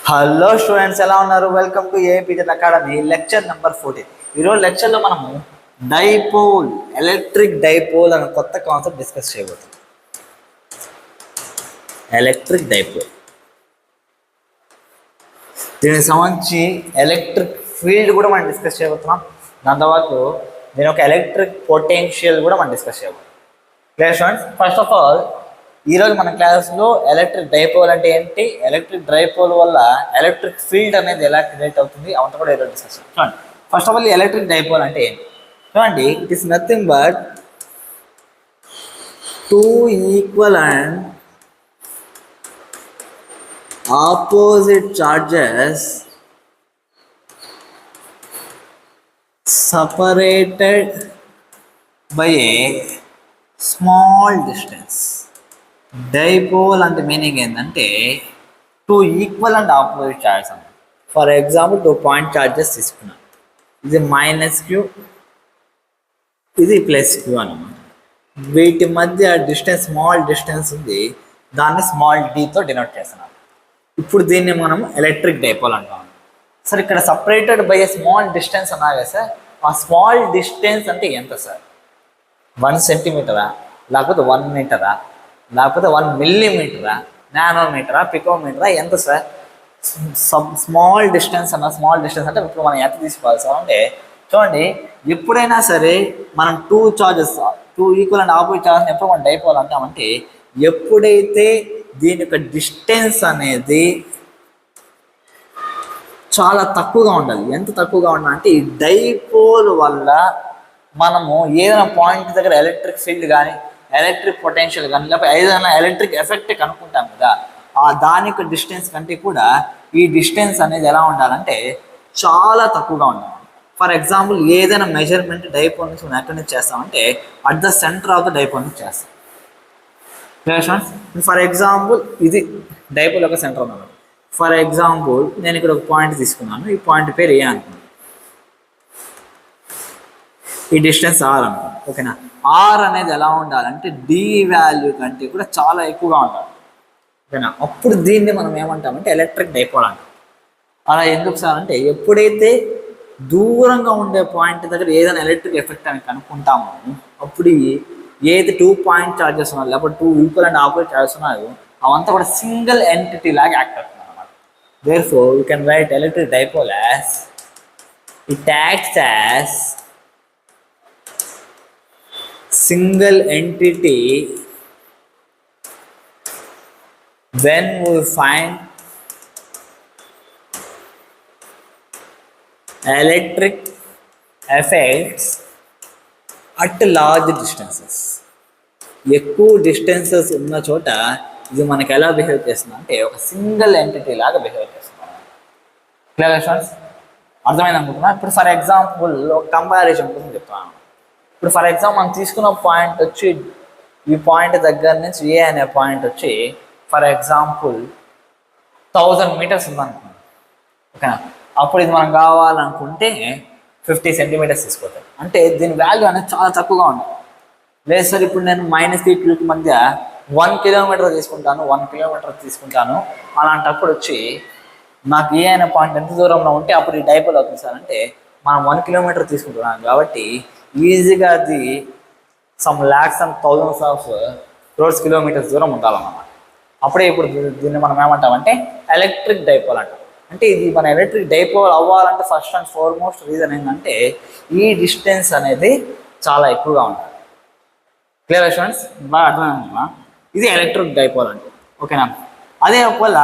Hello students, ఎలా ఉన్నారు? Welcome to ఏపీటెల్ అకాడమీ లెక్చర్ నెంబర్ 14. ఈరోజు లెక్చర్లో మనము డైపోల్, ఎలక్ట్రిక్ డైపోల్ అనే కొత్త కాన్సెప్ట్ డిస్కస్ చేయబోతున్నాం. ఎలక్ట్రిక్ డైపోల్, దీనికి సంబంధించి ఎలక్ట్రిక్ ఫీల్డ్ కూడా మనం డిస్కస్ చేయబోతున్నాం. దాని తర్వాత దీని ఒక ఎలక్ట్రిక్ పొటెన్షియల్ కూడా మనం డిస్కస్ చేయబోతున్నాం. Clear students? First of all, ఈరోజు మన క్లాస్లో ఎలక్ట్రిక్ డైపోల్ అంటే ఏంటి, ఎలక్ట్రిక్ డైపోల్ వల్ల ఎలక్ట్రిక్ ఫీల్డ్ అనేది ఎలా క్రియేట్ అవుతుంది అవంతా కూడా ఈరోజు డిస్కస్ చేస్తాం. చూడండి, first of all electric dipole అంటే ఏంటి చూడండి. It is nothing but two equal and opposite charges separated by a small distance. Dipole అంటే మీనింగ్ ఏంటంటే two equal and opposite charges అన్నమాట. ఫర్ ఎగ్జాంపుల్ 2 పాయింట్ చార్జెస్ తీసుకున్నాం. ఇది -q, ఇది +q అన్నమాట. వీటి మధ్య డిస్టెన్స్, స్మాల్ డిస్టెన్స్ ఉంది, దాన్ని స్మాల్ డీతో డినోట్ చేస్తున్నాం. ఇప్పుడు దీన్ని మనం ఎలక్ట్రిక్ డైపోల్ అంటాం. సార్, ఇక్కడ separated by a small distance అన్నా కదా సార్, ఆ స్మాల్ డిస్టెన్స్ అంటే ఎంత సార్? 1 సెంటీమీటరా, లేకపోతే 1 మీటరా, లేకపోతే 1 మిల్లీమీటరా, నానోమీటరా, పికోమీటరా, ఎంత సార్? స్మాల్ డిస్టెన్స్ అన్న. స్మాల్ డిస్టెన్స్ అంటే ఇప్పుడు మనం ఎంత తీసుకోవాలి సార్ అంటే, చూడండి, ఎప్పుడైనా సరే మనం two equal and opposite charges ఎప్పుడు మనం డైపోల్ అంటామంటే, ఎప్పుడైతే దీని యొక్క డిస్టెన్స్ అనేది చాలా తక్కువగా ఉండాలి. ఎంత తక్కువగా ఉండాలంటే, ఈ డైపోల్ వల్ల మనము ఏదైనా పాయింట్ దగ్గర ఎలక్ట్రిక్ ఫీల్డ్ కానీ, ఎలక్ట్రిక్ పొటెన్షియల్ కానీ, లేకపోతే ఏదైనా ఎలక్ట్రిక్ ఎఫెక్ట్ కనుక్కుంటాం కదా, ఆ దాని యొక్క డిస్టెన్స్ కంటే కూడా ఈ డిస్టెన్స్ అనేది ఎలా ఉండాలంటే చాలా తక్కువగా ఉండాలి. ఫర్ ఎగ్జాంపుల్, ఏదైనా మెజర్మెంట్ డైపోల్ నుంచి మనం ఎక్కడి నుంచి చేస్తామంటే at the centre of the dipole నుంచి చేస్తాం. ఫర్ ఎగ్జాంపుల్, ఇది డైపోల్ యొక్క సెంటర్ అన్నమాట. ఫర్ ఎగ్జాంపుల్, నేను ఇక్కడ ఒక పాయింట్ తీసుకున్నాను. ఈ పాయింట్ పేరు ఏ అనుకున్నాను. ఈ డిస్టెన్స్ ఆర్ అనుకోండి. ఓకేనా? ఆర్ అనేది ఎలా ఉండాలంటే డి వాల్యూ కంటే కూడా చాలా ఎక్కువగా ఉండాలి. ఓకేనా? అప్పుడు దీన్ని మనం ఏమంటామంటే ఎలక్ట్రిక్ డైపోల్ అంటాం. అలా ఎందుకు సార్ అంటే, ఎప్పుడైతే దూరంగా ఉండే పాయింట్ దగ్గర ఏదైనా ఎలక్ట్రిక్ ఎఫెక్ట్ అని కనుక్కుంటామో, అప్పుడు ఏది 2 పాయింట్ చార్జెస్ ఉన్నాయో, లేకపోతే 2 ఈక్వల్ అండ్ ఆపోజిట్ చార్జెస్ ఉన్నాయో, అవంతా కూడా సింగిల్ ఎంటిటీ లాగా యాక్ట్ అవుతుంది అన్నమాట. Therefore, we can write electric dipole as it acts as single entity when we find electric effects at large distances. ఎక్కువ డిస్టెన్సెస్ ఉన్న చోట ఇది మనకి ఎలా బిహేవ్ చేస్తుంది అంటే ఒక సింగిల్ ఎంటిటీ లాగా బిహేవ్ చేస్తుంది. Clear students? అర్థమైంది అనుకుంటున్నా. ఇప్పుడు ఫర్ ఎగ్జాంపుల్ ఒక కంపారిజన్ కోసం చెప్తాను. ఇప్పుడు ఫర్ ఎగ్జాంపుల్ మనం తీసుకున్న పాయింట్ వచ్చి, ఈ పాయింట్ దగ్గర నుంచి ఏ అనే పాయింట్ వచ్చి ఫర్ ఎగ్జాంపుల్ 1000 మీటర్స్ ఉందనుకున్నాం. ఓకేనా? అప్పుడు ఇది మనం కావాలనుకుంటే 50 సెంటీమీటర్స్ తీసుకోవాలి. అంటే దీని వాల్యూ అనేది చాలా తక్కువగా ఉండాలి. లేదు సార్, ఇప్పుడు నేను -3 మధ్య 1 కిలోమీటర్ తీసుకుంటాను, 1 కిలోమీటర్ తీసుకుంటాను, అలాంటప్పుడు వచ్చి నాకు ఏ అనే పాయింట్ ఎంత దూరంలో ఉంటే అప్పుడు ఈ డైపోల్ అవుతుంది సార్ అంటే, మనం 1 కిలోమీటర్ తీసుకుంటున్నాం కాబట్టి ఈజీగా అది some lakhs and thousands of crores kilometres దూరం ఉండాలన్నమాట. అప్పుడే ఇప్పుడు దీన్ని మనం ఏమంటామంటే ఎలక్ట్రిక్ డైపోల్ అంటాం. అంటే ఇది మన ఎలక్ట్రిక్ డైపోల్ అవ్వాలంటే ఫస్ట్ అండ్ ఫార్మోస్ట్ రీజన్ ఏంటంటే ఈ డిస్టెన్స్ అనేది చాలా ఎక్కువగా ఉండాలి. Clear students? బాగా అర్థమైందా? ఇది ఎలక్ట్రిక్ డైపోల్ అంటే. ఓకేనా? అదే ఒకవేళ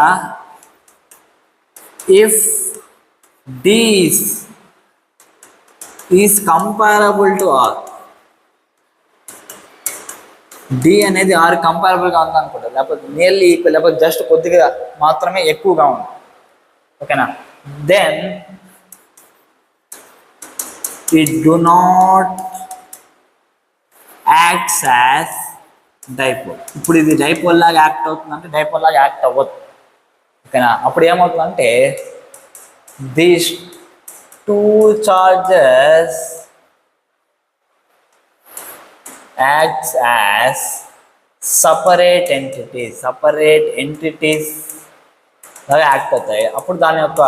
if D is comparable to R, D అనేది R కంపారబుల్గా ఉందనుకుంటా, లేకపోతే నియర్లీ ఈక్వల్, లేకపోతే జస్ట్ కొద్దిగా మాత్రమే ఎక్కువగా ఉంది. ఓకేనా? Then it do not acts as dipole. ఇప్పుడు ఇది డైపోల్ లాగా యాక్ట్ అవుతుందంటే డైపోల్ లాగా యాక్ట్ అవ్వదు. ఓకేనా? అప్పుడు ఏమవుతుందంటే these 2 charges acts as separate entities అలాగే యాక్ట్ అవుతాయి. అప్పుడు దాని యొక్క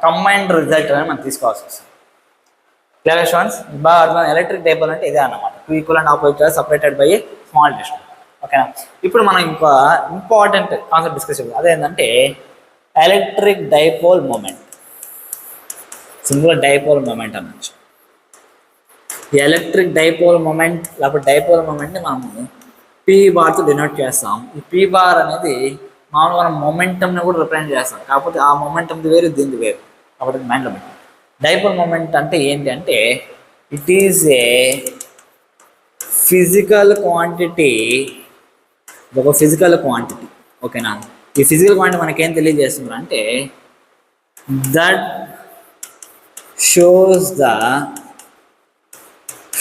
కంబైన్డ్ రిజల్ట్ అనేది మనం తీసుకోవాల్సి వస్తుంది. Clear students? బాగా అర్థం. ఎలక్ట్రిక్ డైపోల్ అంటే ఇదే అన్నమాట. Two equal and opposite charges separated by small distance. ఓకేనా? ఇప్పుడు మనం ఇంకా ఇంపార్టెంట్ కాన్సెప్ట్ డిస్కస్ చేద్దాం. అదేంటంటే electric dipole moment. Simple dipole moment అనొచ్చు. ఈ ఎలక్ట్రిక్ డైపోల్ మూమెంట్ లేకపోతే డైపోల్ మూమెంట్ని మనము పీ బార్తో డినోట్ చేస్తాం. ఈ పీ బార్ అనేది మామూలుగా మనం మొమెంటమ్ని కూడా రిప్రజెంట్ చేస్తాం. కాకపోతే ఆ మొమెంటమ్ది వేరు, దీనిది వేరు. కాబట్టి మైండ్లో పెట్టాం. డైపోల్ మూమెంట్ అంటే ఏంటి అంటే it is a physical quantity. ఒక ఫిజికల్ క్వాంటిటీ. ఓకేనా? ఈ ఫిజికల్ క్వాంటిటీ మనకేం తెలియజేస్తుంది అంటే that shows the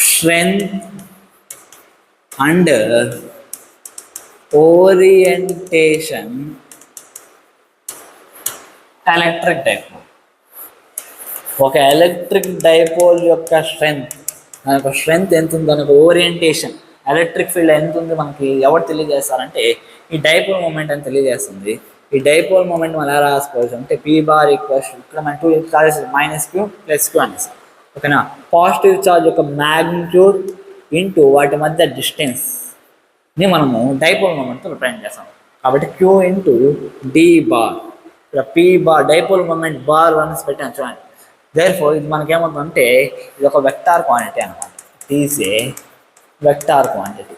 strength and orientation electric dipole. ఒక ఎలక్ట్రిక్ డైపోల్ యొక్క స్ట్రెంగ్త్, దాని యొక్క స్ట్రెంగ్త్ ఎంత ఉంది, దాని యొక్క ఓరియంటేషన్, ఎలక్ట్రిక్ ఫీల్డ్ ఎంత ఉంది మనకి ఎవరు తెలియజేస్తారంటే ఈ డైపోల్ మూమెంట్ అని తెలియజేస్తుంది. ఈ డైపోల్ మూమెంట్ మనం ఎలా రాసుకోవచ్చు అంటే పీ బార్ ఈక్వల్స్, ఇక్కడ మన two charges minus q plus q అనేసి. ఓకేనా? పాజిటివ్ చార్జ్ యొక్క మ్యాగ్నిట్యూడ్ ఇంటూ వాటి మధ్య డిస్టెన్స్ని మనము డైపోల్ మూమెంట్తో రిప్రజెంట్ చేస్తాం. కాబట్టి క్యూ ఇంటూ డి బార్. ఇక్కడ p bar dipole moment bar అనేసి పెట్టాను చూడండి. దేర్ఫోర్ ఇది మనకేమవుతుందంటే ఇది ఒక వెక్టార్ క్వాంటిటీ అనమాట. It is a vector quantity.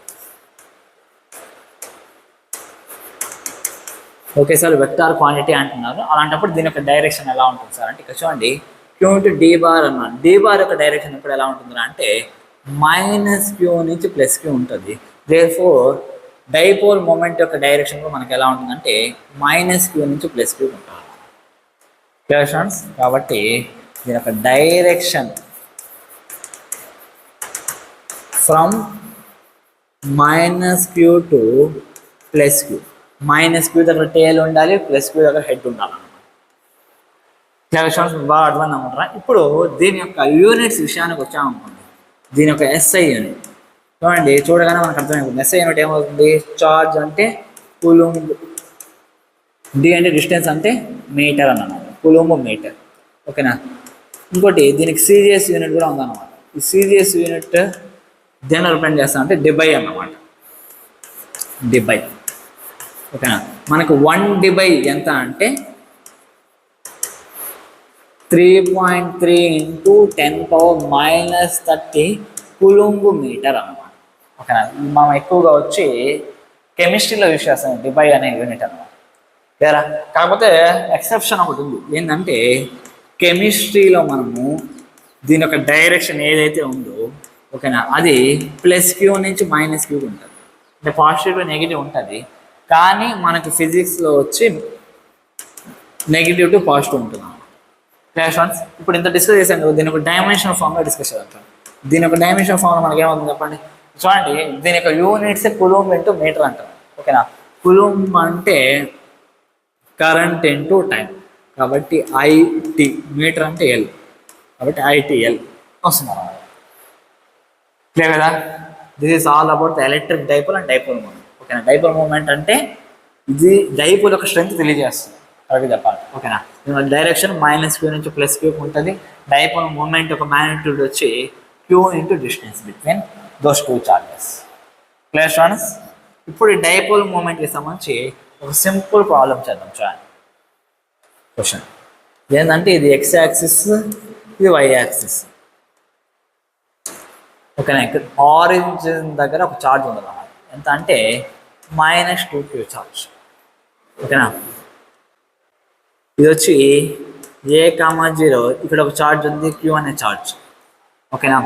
Okay sir, vector quantity అంటున్నారు. అలాంటప్పుడు దీని యొక్క డైరెక్షన్ ఎలా ఉంటుంది సార్ అంటే ఇక్కడ చూడండి క్యూ ఇంటూ డి బార్ అన్నాను. డి బార్ యొక్క డైరెక్షన్ ఇప్పుడు ఎలా ఉంటుంది అంటే మైనస్ క్యూ నుంచి ప్లస్ క్యూ ఉంటుంది. దేర్ఫోర్ డైపోల్ మూమెంట్ యొక్క డైరెక్షన్ కూడా మనకి ఎలా ఉంటుందంటే మైనస్ క్యూ నుంచి ప్లస్ క్యూ ఉంటుంది. Clear students? కాబట్టి దీని యొక్క direction from minus q to plus q. Minus q దగ్గర టేల్ ఉండాలి, ప్లస్ క్యూ దగ్గర హెడ్ ఉండాలి. Clear students? బాగా అర్థం అనుకుంటారా? ఇప్పుడు దీని యొక్క యూనిట్స్ విషయానికి వచ్చామనుకోండి, దీని యొక్క ఎస్ఐ యూనిట్ చూడండి. చూడగానే మనకు అర్థమైపోతుంది. ఎస్ఐ యూనిట్ ఏమవుతుంది? చార్జ్ అంటే కూలుంబ్, డి అంటే డిస్టెన్స్ అంటే మీటర్ అన్నమాట, కూలుంబ్ మీటర్. ఓకేనా? ఇంకోటి దీనికి సిజిఎస్ యూనిట్ కూడా ఉందన్నమాట. ఈ సిజిఎస్ యూనిట్ దేని రిప్రజెంట్ చేస్తామంటే డిబై అన్నమాట. డిబై. ఓకేనా? మనకు 1 డిబై ఎంత అంటే 3.3 ఇంటూ 10⁻³ కూలుంబ్ మీటర్ అన్నమాట. ఓకేనా? మనం ఎక్కువగా వచ్చి కెమిస్ట్రీలో యూస్ చేస్తాం డిబై అనే యూనిట్ అన్నమాట. లేదా కాకపోతే ఎక్సెప్షన్ ఒకటి ఉంది. ఏంటంటే కెమిస్ట్రీలో మనము దీని యొక్క డైరెక్షన్ ఏదైతే ఉందో ఓకేనా అది ప్లస్ క్యూ నుంచి మైనస్ క్యూ ఉంటుంది. అంటే పాజిటివ్ నెగిటివ్ ఉంటుంది. కానీ మనకి ఫిజిక్స్లో వచ్చి నెగిటివ్ టు పాజిటివ్ ఉంటుంది. క్లాస్ ఇప్పుడు ఇంత డిస్కస్ చేశాం కదా, దీని ఒక డైమెన్షన్ ఫామ్లో డిస్కస్ చేద్దాం. దీని యొక్క డైమెన్షన్ ఫామ్లో మనకి ఏమవుతుంది చెప్పండి. చూడండి, దీని యొక్క యూనిట్స్ కూలుంబ్ ఇంటూ మీటర్ అంటారు. ఓకేనా? కూలుంబ్ అంటే కరెంట్ ఇంటూ టైం. కాబట్టి ఐటి, మీటర్ అంటే ఎల్, కాబట్టి ఐటిఎల్ వస్తుంది. క్లియర్ కదా? This is all about the electric dipole and dipole moment. ఓకేనా? డైపోల్ మూమెంట్ అంటే ఇది డైపోల్ యొక్క స్ట్రెంగ్త్ తెలియజేస్తుంది. కరెక్ట్గా చెప్పాలి. ఓకేనా? డైరెక్షన్ మైనస్ క్యూ నుంచి ప్లస్ క్యూ ఉంటుంది. డైపోల్ మూమెంట్ యొక్క మ్యాగ్నిట్యూడ్ వచ్చి q into distance between those two charges. Clear students? ఇప్పుడు ఈ డైపోల్ మూమెంట్కి సంబంధించి ఒక సింపుల్ ప్రాబ్లం చేద్దాం. చూడండి క్వశ్చన్ ఏంటంటే ఇది ఎక్స్ యాక్సిస్, ఇది వై యాక్సిస్. ఓకేనా? ఇక్కడ ఆరిజిన్ దగ్గర ఒక ఛార్జ్ ఉంది అన్నమాట. ఎంత అంటే -2q ఛార్జ్. ఓకేనా? ఇది వచ్చి a,0 ఇక్కడ ఒక ఛార్జ్ ఉంది, q అనే ఛార్జ్. ఓకేనా?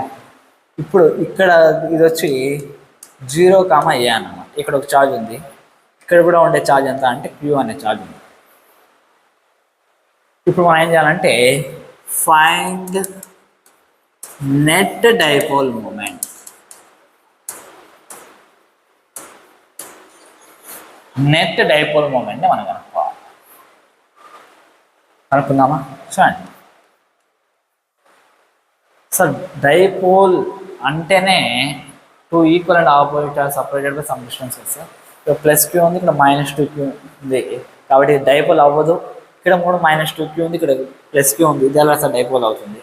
ఇప్పుడు ఇక్కడ ఇది వచ్చి 0,a అన్నమాట. ఇక్కడ ఒక ఛార్జ్ ఉంది, ఇక్కడ కూడా ఉండే ఛార్జ్ ఎంత అంటే q అనే ఛార్జ్ ఉంది. ఇప్పుడు మనం ఏం చేయాలంటే find net dipole moment. Net dipole మూమెంట్ని మనం కనుక్కోవాలి. కనుక్కుందామా? చూడండి సార్, డైపోల్ అంటేనే two equal and opposite are separated by some distance sir. ఇక్కడ ప్లస్ క్యూ ఉంది, ఇక్కడ -2q ఉంది. కాబట్టి డైపోల్ అవ్వదు. ఇక్కడ 3 -2q ఉంది, ఇక్కడ +q ఉంది. ఇది ఎలా సార్ డైపోల్ అవుతుంది?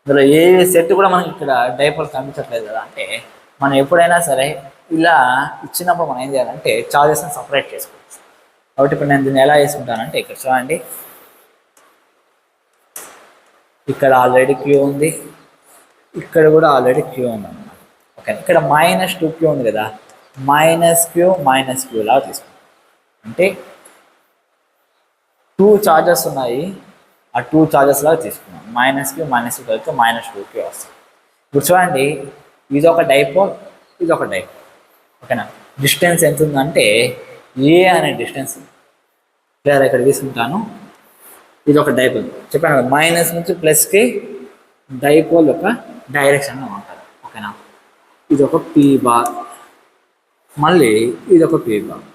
ఇందులో ఏ సెట్ కూడా మనకి ఇక్కడ డైపోల్ కనిపించట్లేదు కదా అంటే, మనం ఎప్పుడైనా సరే ఇలా ఇచ్చినప్పుడు మనం ఏం చేయాలంటే చార్జెస్ని సపరేట్ చేసుకోవచ్చు. కాబట్టి ఇప్పుడు నేను దీన్ని ఎలా చేసుకుంటానంటే, ఇక్కడ చూడండి, ఇక్కడ ఆల్రెడీ క్యూ ఉంది, ఇక్కడ కూడా ఆల్రెడీ క్యూ ఉంది అన్నమాట. ఓకే, ఇక్కడ -2q ఉంది కదా, -q లాగా తీసుకుంటాం. అంటే 2 చార్జెస్ ఉన్నాయి, ఆ 2 చార్జెస్ లాగా తీసుకున్నాం. -q కలిపితే -2q వస్తుంది. ఇప్పుడు చూడండి, ఇది ఒక డైపోల్, ఇది ఒక డైపోల్. ఓకేనా, డిస్టెన్స్ ఎంత ఉందంటే ఏ అనే డిస్టెన్స్ లేదా ఇక్కడ తీసుకుంటాను. ఇది ఒక డైపోల్ చెప్పాను కదా, మైనస్ నుంచి ప్లస్కి డైపోల్ యొక్క డైరెక్షన్గా ఉంటుంది. ఓకేనా, ఇది ఒక పీ బార్, మళ్ళీ ఇది ఒక పీ బార్.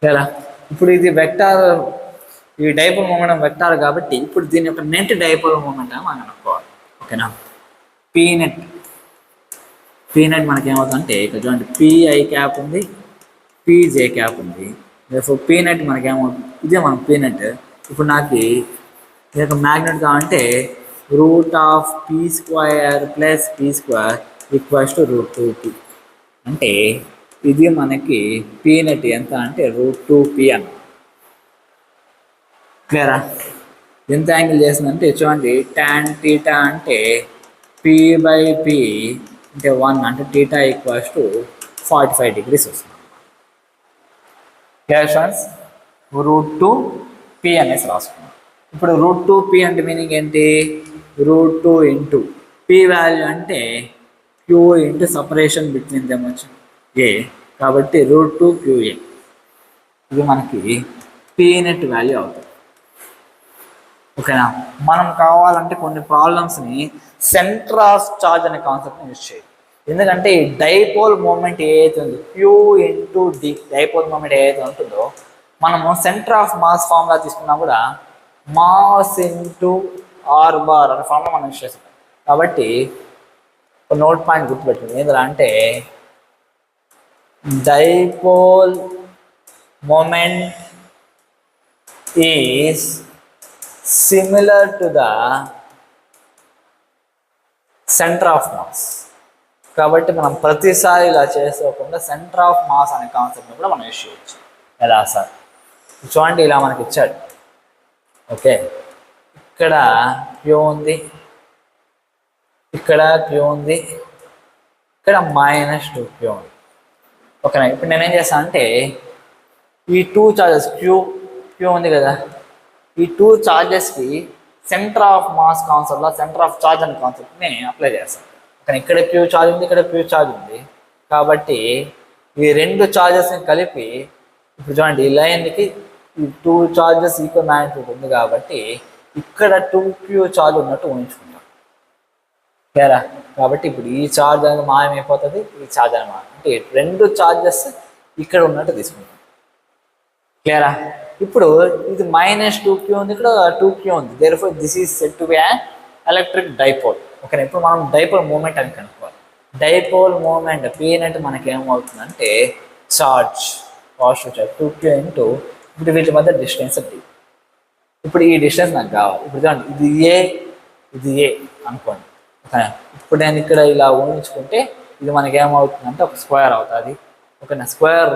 లేదా ఇప్పుడు ఇది వెక్టార్, ఈ డైపోల్ మూమెంట్ వెక్టార్ కాబట్టి ఇప్పుడు దీని యొక్క నెట్ డైపోల్ మూమెంట్ అని మనం అనుకోవాలి. ఓకేనా, పీ నెట్ మనకి ఏమవుతుందంటే ఇక్కడ చూడండి, పిఐ క్యాప్ ఉంది, పీజే క్యాప్ ఉంది. పీ నెట్ మనకి ఏమవుతుంది, ఇదే మనం పీ నెట్. ఇప్పుడు నాకు ఇది యొక్క మ్యాగ్నెట్ కావాలంటే √p² + p² = √2p. అంటే ఇది మనకి పీ నెట్ ఎంత అంటే √2p అన్న. క్లియరా? ఎంత యాంగిల్ చేస్తుందంటే చూడండి, tan θ అంటే p/p అంటే 1 అంటే θ = 45 degrees వస్తుంది. Clear friends? √2p అనేసి రాసుకున్నాం. ఇప్పుడు √2p అంటే మీనింగ్ ఏంటి? √2 ఇంటూ p వాల్యూ అంటే q into separation between them వచ్చి ఏ, కాబట్టి √2qa. ఇది మనకి పీ నెట్ వాల్యూ అవుతుంది. ఓకేనా, మనం కావాలంటే కొన్ని ప్రాబ్లమ్స్ని సెంటర్ ఆఫ్ చార్జ్ అనే కాన్సెప్ట్ని యూజ్ చేయాలి. ఎందుకంటే ఈ డైపోల్ మూమెంట్ ఏదైతే ఉందో q into d, dipole moment ఏదైతే ఉంటుందో మనము సెంటర్ ఆఫ్ మాస్ ఫార్ములా తీసుకున్నా కూడా మాస్ ఇంటూ ఆర్ బార్ అనే ఫార్ములా మనం యూజ్ చేస్తాం. కాబట్టి ఒక నోట్ పాయింట్ గుర్తుపెట్టింది ఏంటంటే అంటే dipole moment is similar to the center of mass. కాబట్టి మనం ప్రతిసారి ఇలా చేసుకోకుండా సెంటర్ ఆఫ్ మాస్ అనే కాన్సెప్ట్ని కూడా మనం యూజ్ చేయొచ్చు. ఎలా సార్? చూడండి, ఇలా మనకి ఇచ్చాడు. ఓకే, ఇక్కడ క్యూ ఉంది, ఇక్కడ క్యూ ఉంది, ఇక్కడ -2q ఉంది. ఓకేనా, ఇప్పుడు నేనేం చేస్తాను అంటే ఈ 2 చార్జెస్ క్యూ ఉంది కదా, ఈ 2 చార్జెస్కి సెంటర్ ఆఫ్ మాస్ కాన్సెప్ట్లో సెంటర్ ఆఫ్ చార్జ్ అనే కాన్సెప్ట్ని అప్లై చేస్తాను. కానీ ఇక్కడ క్యూ చార్జ్ ఉంది, ఇక్కడ క్యూ చార్జ్ ఉంది. కాబట్టి ఈ 2 చార్జెస్ని కలిపి ఇప్పుడు చూడండి, ఈ లైన్కి ఈ 2 చార్జెస్ ఈక్వల్ మ్యాగ్నిట్యూడ్ ఉంది కాబట్టి ఇక్కడ 2q చార్జ్ ఉన్నట్టు ఊహించుకుంటాం. క్లియరా? కాబట్టి ఇప్పుడు ఈ చార్జ్ అనేది మాయమైపోతుంది, ఈ చార్జ్ అని మాయం అంటే 2 చార్జెస్ ఇక్కడ ఉన్నట్టు తీసుకుంటాం. క్లియరా? ఇప్పుడు ఇది -2q ఉంది, ఇక్కడ 2q ఉంది. Therefore this is said to be an electric dipole. ఓకేనా, ఇప్పుడు మనం డైపోల్ మూమెంట్ అని కనుక్కోవాలి. డైపోల్ మూమెంట్ పీ నెట్ మనకి ఏమవుతుందంటే charge positive charge 2q into ఇప్పుడు వీటి మధ్య డిస్టెన్స్ d. ఇప్పుడు ఈ డిస్టెన్స్ నాకు కావాలి. ఇప్పుడు చూడండి, ఇది ఏ అనుకోండి. ఇప్పుడు నేను ఇక్కడ ఇలా ఊహించుకుంటే ఇది మనకి ఏమవుతుందంటే ఒక స్క్వేర్ అవుతుంది. ఓకేనా, స్క్వేర్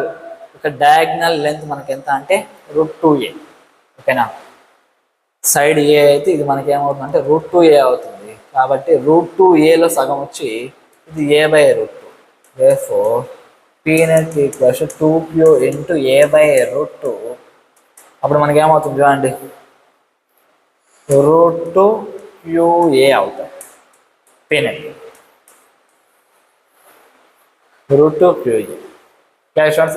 ఒక డయాగ్నల్ లెంత్ మనకి ఎంత అంటే √2a. ఓకేనా, సైడ్ ఏ అయితే ఇది మనకి ఏమవుతుందంటే √2a అవుతుంది. కాబట్టి √2aలో సగం వచ్చి ఇది a/√2. therefore p net = 2q into a/√2. అప్పుడు మనకి ఏమవుతుంది చూడండి, √2qa అవుతుంది p net, √2qa.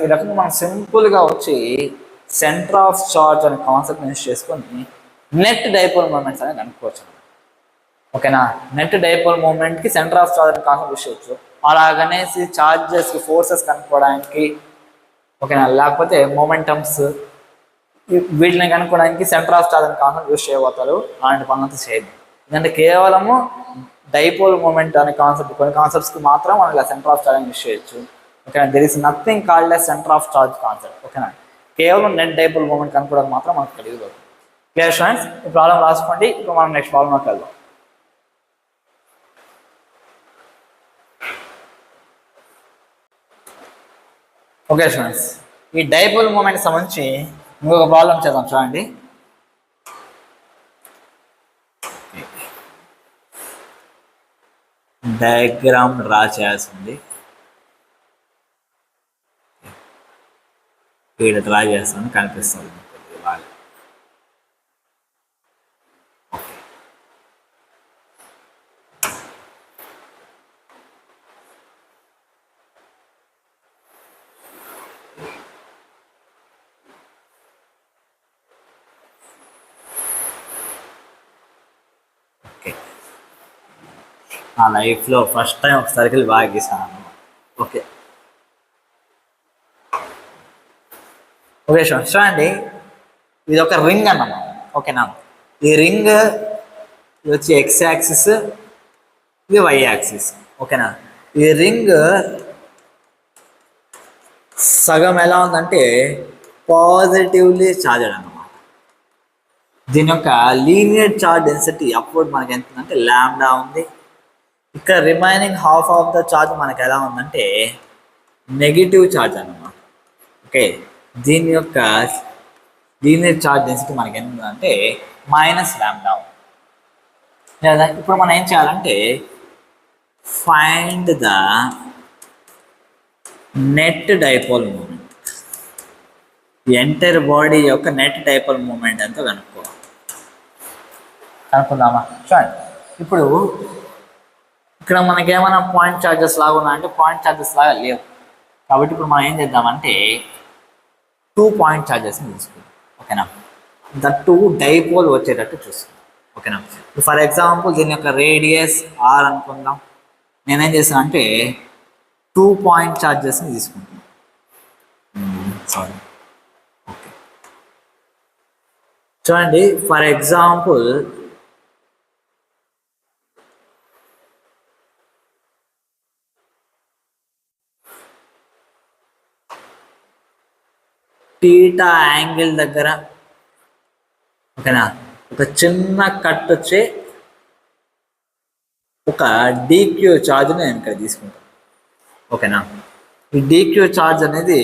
ఈ రకంగా మనం సింపుల్గా వచ్చి సెంటర్ ఆఫ్ చార్జ్ అనే కాన్సెప్ట్ యూజ్ చేసుకొని నెట్ డైపోల్ మూమెంట్స్ అనేది కనుక్కోవచ్చు. ఓకేనా, నెట్ డైపోల్ మూమెంట్కి సెంటర్ ఆఫ్ చార్జ్ అనే కాన్సెప్ట్ యూజ్ చేయొచ్చు. అలాగనేసి చార్జెస్కి ఫోర్సెస్ కనుక్కోవడానికి, ఓకేనా, లేకపోతే మొమెంటమ్స్ వీటిని కనుక్కోవడానికి సెంటర్ ఆఫ్ చార్జ్ అనే కాన్సెప్ట్ యూజ్ చేయబోతారు. అలాంటి పనులంతా చేయదు. ఎందుకంటే కేవలము డైపోల్ మూమెంట్ అనే కాన్సెప్ట్, కొన్ని కాన్సెప్ట్స్కి మాత్రం మనం ఇలా సెంటర్ ఆఫ్ చార్జ్ యూజ్ చేయొచ్చు. ఓకేనా, there is nothing called as centre of charge concept. ఓకేనా, కేవలం నెట్ డైపోల్ మూమెంట్ కనుక్కోవడానికి మాత్రం మనకు తెలియదు. Clear students? ఈ ప్రాబ్లం రాసుకోండి. ఇప్పుడు మనం నెక్స్ట్ ప్రాబ్లంలోకి వెళ్దాం. ఓకే స్టూడెంట్స్, ఈ డైపోల్ మూమెంట్ సంబంధించి ఇంకొక ప్రాబ్లం చేద్దాం. చూడండి, డయాగ్రామ్ డ్రా చేయాల్సింది. ఇక్కడ డ్రా చేస్తాను, కనిపిస్తుంది బాగా. ఓకే, నా లైఫ్లో ఫస్ట్ టైం ఒక సర్కిల్ బాగా గీసాను. ఓకే ఓకే చూడండి, ఇది ఒక రింగ్ అన్నమాట. ఓకేనా, ఈ రింగ్ ఇది వచ్చి ఎక్స్ యాక్సిస్, ఇది వై యాక్సిస్. ఓకేనా, ఈ రింగ్ సగం ఎలా ఉందంటే పాజిటివ్లీ చార్జ్డ్ అన్నమాట. దీని యొక్క లీనియర్ చార్జ్ డెన్సిటీ అప్వర్డ్ మనకి ఎంత ఉందంటే లాంబ్డా ఉంది. ఇక్కడ remaining half of the charge మనకి ఎలా ఉందంటే నెగిటివ్ చార్జ్ అన్నమాట. ఓకే, దీని యొక్క లీనియర్ చార్జ్ డెన్సిటీ మనకి ఎంత ఉందంటే మైనస్ లాంబ్డా. లేదా ఇప్పుడు మనం ఏం చేయాలంటే find the net dipole moment. Entire body యొక్క నెట్ డైపోల్ మూమెంట్ ఎంతో కనుక్కుందామా? చూడండి, ఇప్పుడు ఇక్కడ మనకి ఏమైనా పాయింట్ చార్జెస్ లాగా ఉన్నాయంటే పాయింట్ చార్జెస్ లాగా లేవు. కాబట్టి ఇప్పుడు మనం ఏం చేద్దామంటే 2 పాయింట్ ఛార్జెస్ని తీసుకుందాం. ఓకేనా, దట్టు డైపోల్ వచ్చేటట్టు చూస్తాం. ఓకేనా, ఫర్ ఎగ్జాంపుల్ దీని యొక్క రేడియస్ ఆర్ అనుకుందాం. నేనేం చేస్తాను అంటే 2 పాయింట్ ఛార్జెస్ని తీసుకుంటాను. సారీ, ఓకే చూడండి, ఫర్ ఎగ్జాంపుల్ టీటా యాంగిల్ దగ్గర ఓకేనా ఒక చిన్న కట్ వచ్చి ఒక డీక్యూ ఛార్జ్ని నేను ఇక్కడ తీసుకుంటాను. ఓకేనా, ఈ డీక్యూ ఛార్జ్ అనేది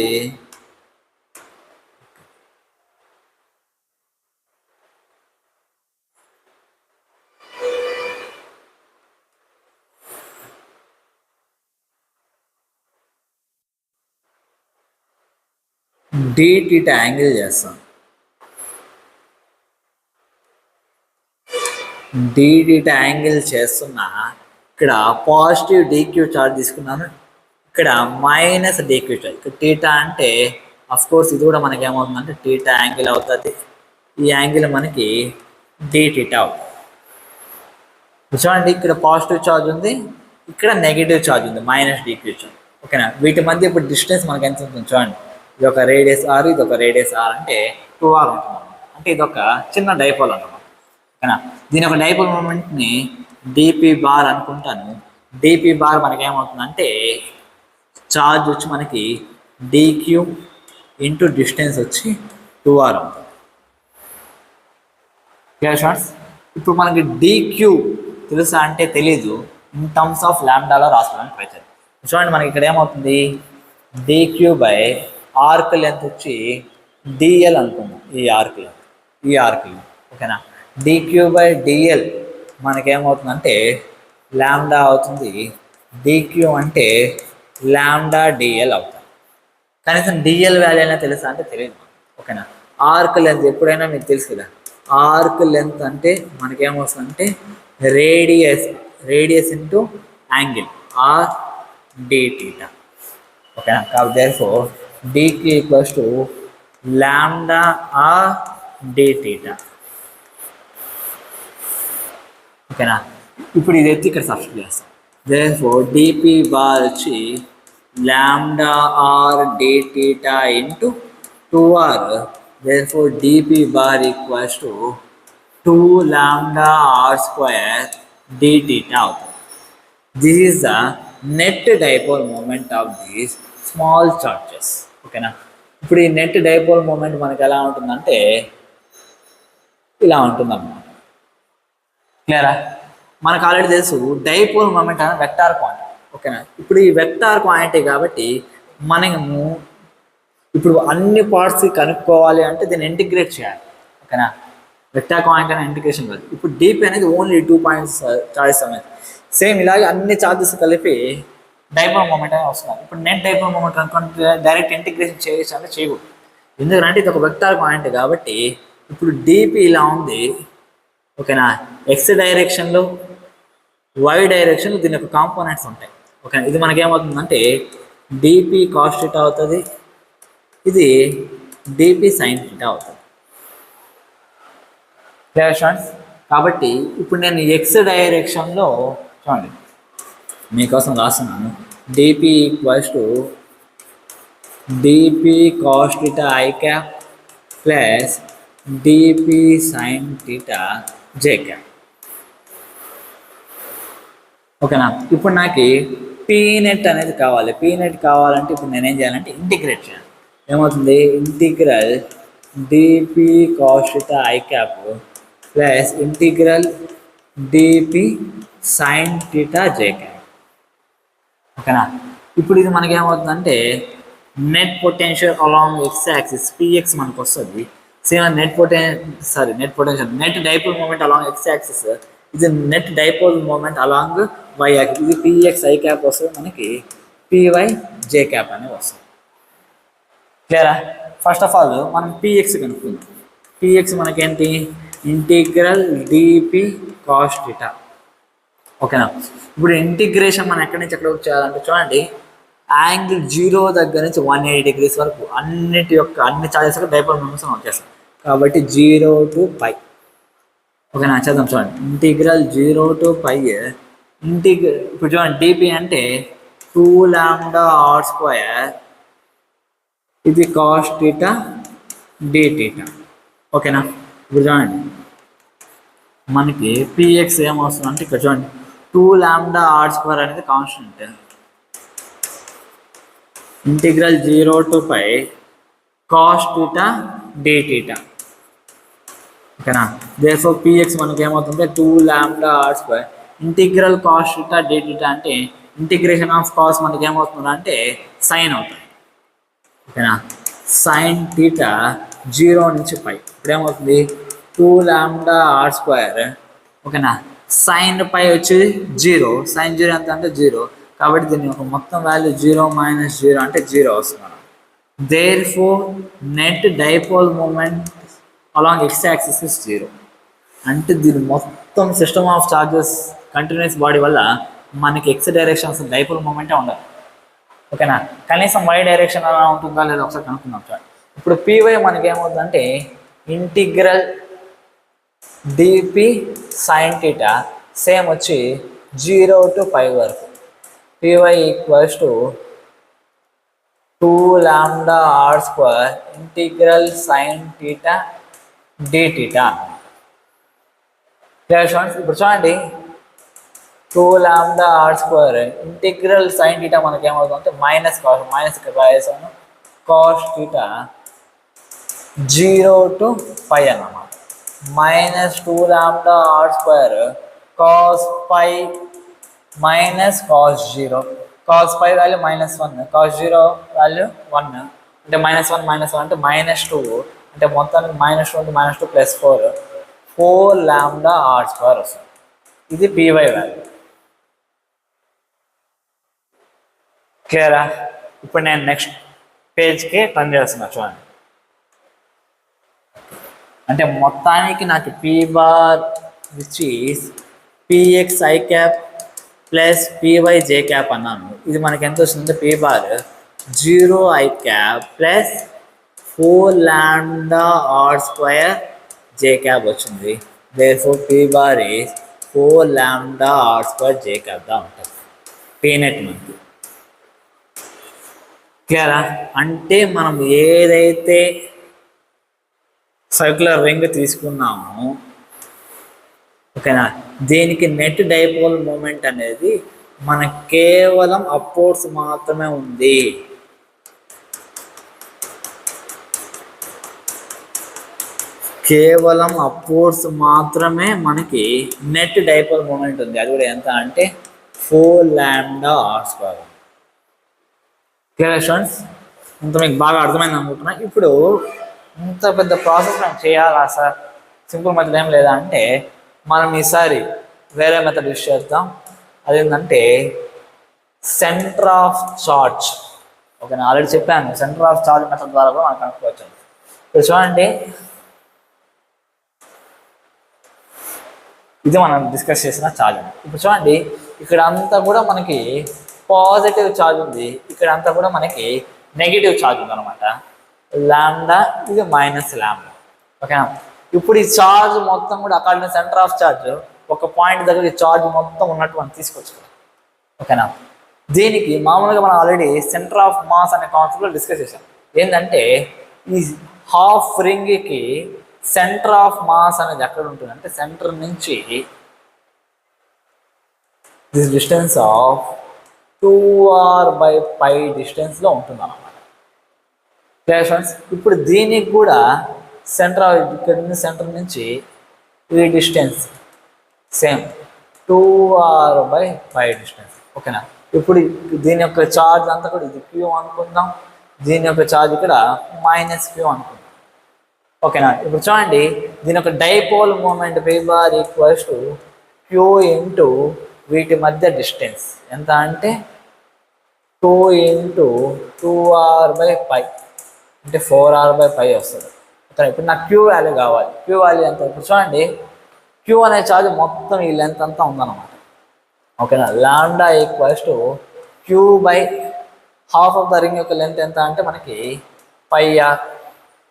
డీటీటా యాంగిల్ చేస్తాం. డీటీటా యాంగిల్ చేస్తున్నా ఇక్కడ పాజిటివ్ డీక్యూ చార్జ్ తీసుకున్నాను, ఇక్కడ మైనస్ డీక్యూ చార్జ్. ఇక్కడ టీటా అంటే అఫ్కోర్స్ ఇది కూడా మనకి ఏమవుతుందంటే టీటా యాంగిల్ అవుతుంది. ఈ యాంగిల్ మనకి డీటీటా అవుతుంది. చూడండి, ఇక్కడ పాజిటివ్ ఛార్జ్ ఉంది, ఇక్కడ నెగిటివ్ ఛార్జ్ ఉంది, మైనస్ డీక్యూ చార్జ్. ఓకేనా, వీటి మధ్య ఇప్పుడు డిస్టెన్స్ మనకి ఎంత ఉంటుంది చూడండి. ఇది ఒక రేడియస్ ఆర్, ఇది ఒక రేడియస్ ఆర్ అంటే 2r ఉంటుంది. అంటే ఇది ఒక చిన్న డైపోల్ అన్నమాట. ఓకేనా, దీని ఒక డైపోల్ మూమెంట్ని డిపి బార్ అనుకుంటాను. డిపి బార్ మనకి ఏమవుతుందంటే ఛార్జ్ వచ్చి మనకి డిక్యూ ఇంటూ డిస్టెన్స్ వచ్చి 2r ఉంటుంది. Clear shorts? ఇప్పుడు మనకి డిక్యూ తెలుసా అంటే తెలీదు, ఇన్ టర్మ్స్ ఆఫ్ ల్యాండాలో రాసుకోవడానికి ట్రై చేద్దాం. చూడండి, మనకి ఇక్కడ ఏమవుతుంది డిక్యూ బై ఆర్క్ లెంత్ వచ్చి డిఎల్ అనుకున్నాం. ఈ ఆర్క్ లెంత్ ఓకేనా, డిక్యూ బై డిఎల్ మనకేమవుతుందంటే ల్యాండా అవుతుంది. డిక్యూ అంటే ల్యాండా డిఎల్ అవుతుంది. కనీసం డిఎల్ వాల్యూ అయినా తెలుసా అంటే తెలియదు. ఓకేనా, ఆర్క్ లెంత్ ఎప్పుడైనా మీకు తెలుసు కదా, ఆర్క్ లెంత్ అంటే మనకేమవుతుందంటే radius into angle r d theta. ఓకేనా, కాబట్టి therefore dq equals to lambda r d theta. ఓకేనా, ఇప్పుడు ఇది ఎత్తి ఇక్కడ సబ్స్టిట్యూట్ చేస్తాం. therefore dp బార్ వచ్చి lambda r d theta into 2r. therefore dp bar equals to 2 lambda r square d theta అవుతుంది. This is the net dipole moment of these small charges. ఓకేనా, ఇప్పుడు ఈ నెట్ డైపోల్ మూమెంట్ మనకి ఎలా ఉంటుందంటే ఇలా ఉంటుందన్నమాట. క్లియరా? మనకు ఆల్రెడీ తెలుసు డైపోల్ మూమెంట్ అనే వెక్టార్ క్వాంటిటీ. ఓకేనా? ఇప్పుడు ఈ వెక్టార్ క్వాంటిటీ కాబట్టి మనము ఇప్పుడు అన్ని పార్ట్స్ కనుక్కోవాలి అంటే దీన్ని ఇంటిగ్రేట్ చేయాలి. ఓకేనా? వెక్టార్ క్వాంటిటీ అనే ఇంటిగ్రేషన్ కాదు. ఇప్పుడు డీపీ అనేది ఓన్లీ 2 పాయింట్స్ చార్జెస్ అనేది సేమ్ ఇలాగే అన్ని చార్జెస్ కలిపి డైపోల్ మూమెంట్ అనేది వస్తుంది. ఇప్పుడు నెట్ డైపోల్ మూమెంట్ అనుకుంటే డైరెక్ట్ ఇంటిగ్రేషన్ చేయొచ్చు అంటే చేయకూడదు. ఎందుకంటే ఇది ఒక వెక్టార్ క్వాంటిటీ కాబట్టి ఇప్పుడు డీపీ ఇలా ఉంది. ఓకేనా? ఎక్స్ డైరెక్షన్లో వై డైరెక్షన్లో దీని యొక్క కాంపోనెంట్స్ ఉంటాయి. ఓకేనా? ఇది మనకేమవుతుందంటే డిపి కాస్ థీటా అవుతుంది, ఇది డిపి సైన్ థీటా అవుతుంది. కాబట్టి ఇప్పుడు నేను ఎక్స్ డైరెక్షన్లో చూడండి మీకోసం రాస్తున్నాను. DP equals to DP cos theta i cap plus DP sine theta j cap. ఓకేనా? ఇప్పుడు నాకు పీ నెట్ అనేది కావాలి. పీ నెట్ కావాలంటే ఇప్పుడు నేనేం చేయాలంటే ఇంటిగ్రేట్ చేయాలి. ఏమవుతుంది? Integral dp cos theta i cap plus integral dp sine theta j cap. ఓకేనా? ఇప్పుడు ఇది మనకేమవుతుందంటే net potential along x axis px మనకు వస్తుంది. Same net potential net dipole moment along x axis, ఇది net dipole moment along y axis. ఇది px i cap వస్తుంది, మనకి పివై జే క్యాప్ అనేది వస్తుంది. క్లియరా? ఫస్ట్ ఆఫ్ ఆల్ మనం పిఎక్స్ కనుక్కుందాం. పిఎక్స్ మనకేంటి? Integral dp cos theta. ఓకేనా? ఇప్పుడు ఇంటిగ్రేషన్ మనం ఎక్కడి నుంచి ఎక్కడ చేయాలంటే చూడండి, యాంగిల్ 0 దగ్గర నుంచి 180 degrees వరకు అన్ని చార్జెస్ డైపోల్ మూమెంట్స్ వచ్చేస్తాయి. కాబట్టి 0 to π. ఓకేనా? చేద్దాం చూడండి. ఇంటిగ్రల్ 0 to π ఇప్పుడు చూడండి డిపి అంటే 2 lambda r², ఇది కాస్ థీటా డి థీటా. ఓకేనా? ఇప్పుడు చూడండి మనకి పిఎక్స్ ఏమవుతుంది అంటే ఇక్కడ చూడండి 2 lambda r² అనేది constant. Integral 0 to π cos theta d theta. ఓకేనా? దేర్ఫోర్ పిఎక్స్ మనకి ఏమవుతుంది? 2 lambda r². ఇంటిగ్రల్ కాస్ థీటా డి థీటా అంటే ఇంటిగ్రేషన్ ఆఫ్ కాస్ మనకి ఏమవుతుంది అంటే సైన్ అవుతుంది. ఓకేనా? సైన్ థీటా 0 నుంచి π. ఇప్పుడు ఏమవుతుంది? 2 lambda r². ఓకేనా? సైన్ π వచ్చి 0, సైన్ 0 ఎంత అంటే 0. కాబట్టి దీని యొక్క మొత్తం వాల్యూ 0 - 0 అంటే 0 వస్తుంది. Therefore net dipole moment along x axis is 0. అంటే దీని మొత్తం system of charges continuous body వల్ల మనకి ఎక్స్ డైరెక్షన్స్ డైపోల్ మూమెంటే ఉండదు. ఓకేనా? కనీసం వై డైరెక్షన్ అలా ఉంటుందా లేదా ఒకసారి కనుక్కుందాం. ఇప్పుడు పీవై మనకి ఏమవుతుందంటే integral dp sine theta same వచ్చి 0 to π వరకు. Py equals to 2 lambda r² integral sine theta d theta. ఇప్పుడు చూడండి 2 lambda r² integral sine theta మనకి ఏమవుతుందంటే మైనస్ ఇక్కడ రాయేసాను కాస్ థీటా 0 to π అన్నమాట. -2 lambda r² cos π minus cos 0. Cos π value -1, cos 0 value 1 అంటే -1 -1 అంటే -2 అంటే మొత్తానికి -2 -2 + 4 lambda r² వస్తుంది. ఇది పివై వాల్యూ. క్లియరా? ఇప్పుడు నేను నెక్స్ట్ పేజ్కి టర్న్ చేస్తున్నా చూడండి. అంటే మొత్తానికి నాకు p bar which is px i cap plus py j cap అన్నాను. ఇది మనకి ఎంత వస్తుంది? P bar 0 i cap plus 4 lambda r² j cap వచ్చింది. Therefore p bar is 4 lambda r² j క్యాప్గా ఉంటుంది పీ నెట్ మనకి. క్లియరా? అంటే మనం ఏదైతే సర్క్యులర్ రింగ్ తీసుకున్నాము, ఓకేనా, దీనికి నెట్ డైపోల్ మూమెంట్ అనేది మనకు కేవలం అప్వర్డ్స్ మాత్రమే ఉంది. కేవలం అప్వర్డ్స్ మాత్రమే మనకి నెట్ డైపోల్ మూమెంట్ ఉంది. అది కూడా ఎంత అంటే 4λr². Clear students? ఇంత మీకు బాగా అర్థమైంది అనుకుంటున్నా. ఇప్పుడు ఇంత పెద్ద ప్రాసెస్ మనం చేయాలా సార్, సింపుల్ మెథడ్ ఏం లేదా అంటే మనం ఈసారి వేరే మెథడ్ యూస్ చేద్దాం. అదేంటంటే సెంటర్ ఆఫ్ చార్జ్. ఓకే, నేను ఆల్రెడీ చెప్పాను సెంటర్ ఆఫ్ చార్జ్ మెథడ్ ద్వారా కూడా మనం కనుక్కోవచ్చు. ఇప్పుడు చూడండి, ఇది మనం డిస్కస్ చేసిన ఛార్జ్. ఇప్పుడు చూడండి, ఇక్కడ అంతా కూడా మనకి పాజిటివ్ ఛార్జ్ ఉంది, ఇక్కడ అంతా కూడా మనకి నెగిటివ్ ఛార్జ్ ఉంది అనమాట. లాండా ఇది -λ. ఓకేనా? ఇప్పుడు ఈ ఛార్జ్ మొత్తం కూడా అక్కడ సెంటర్ ఆఫ్ ఛార్జ్ ఒక పాయింట్ దగ్గర ఛార్జ్ మొత్తం ఉన్నట్టు మనం తీసుకొచ్చు. ఓకేనా? దీనికి మామూలుగా మనం ఆల్రెడీ సెంటర్ ఆఫ్ మాస్ అనే కాన్సెప్ట్లో డిస్కస్ చేసాం. ఏంటంటే ఈ హాఫ్ రింగ్కి సెంటర్ ఆఫ్ మాస్ అనేది ఎక్కడ ఉంటుంది అంటే సెంటర్ నుంచి దిస్ డిస్టెన్స్ ఆఫ్ 2r/π డిస్టెన్స్లో ఉంటుంది అన్నమాట. Clear friends? ఇప్పుడు దీనికి కూడా ఇక్కడ నుంచి సెంటర్ నుంచి ఈ డిస్టెన్స్ సేమ్ 2r/π డిస్టెన్స్. ఓకేనా? ఇప్పుడు దీని యొక్క ఛార్జ్ అంతా కూడా ఇది Q అనుకుందాం, దీని యొక్క ఛార్జ్ ఇక్కడ -Q అనుకుందాం. ఓకేనా? ఇప్పుడు చూడండి, దీని యొక్క dipole moment P= Q into వీటి మధ్య డిస్టెన్స్ ఎంత అంటే 2 × 2r/π అంటే 4r/π వస్తుంది. ఓకే, ఇప్పుడు నాకు Q వాల్యూ కావాలి. Q వాల్యూ ఎంత? ఇప్పుడు చూడండి, Q అనే ఛార్జ్ మొత్తం ఈ లెంత్ అంతా ఉందన్నమాట. ఓకేనా? లాండా = Q/½ ఆఫ్ ద రింగ్ యొక్క లెంత్ ఎంత అంటే మనకి πr.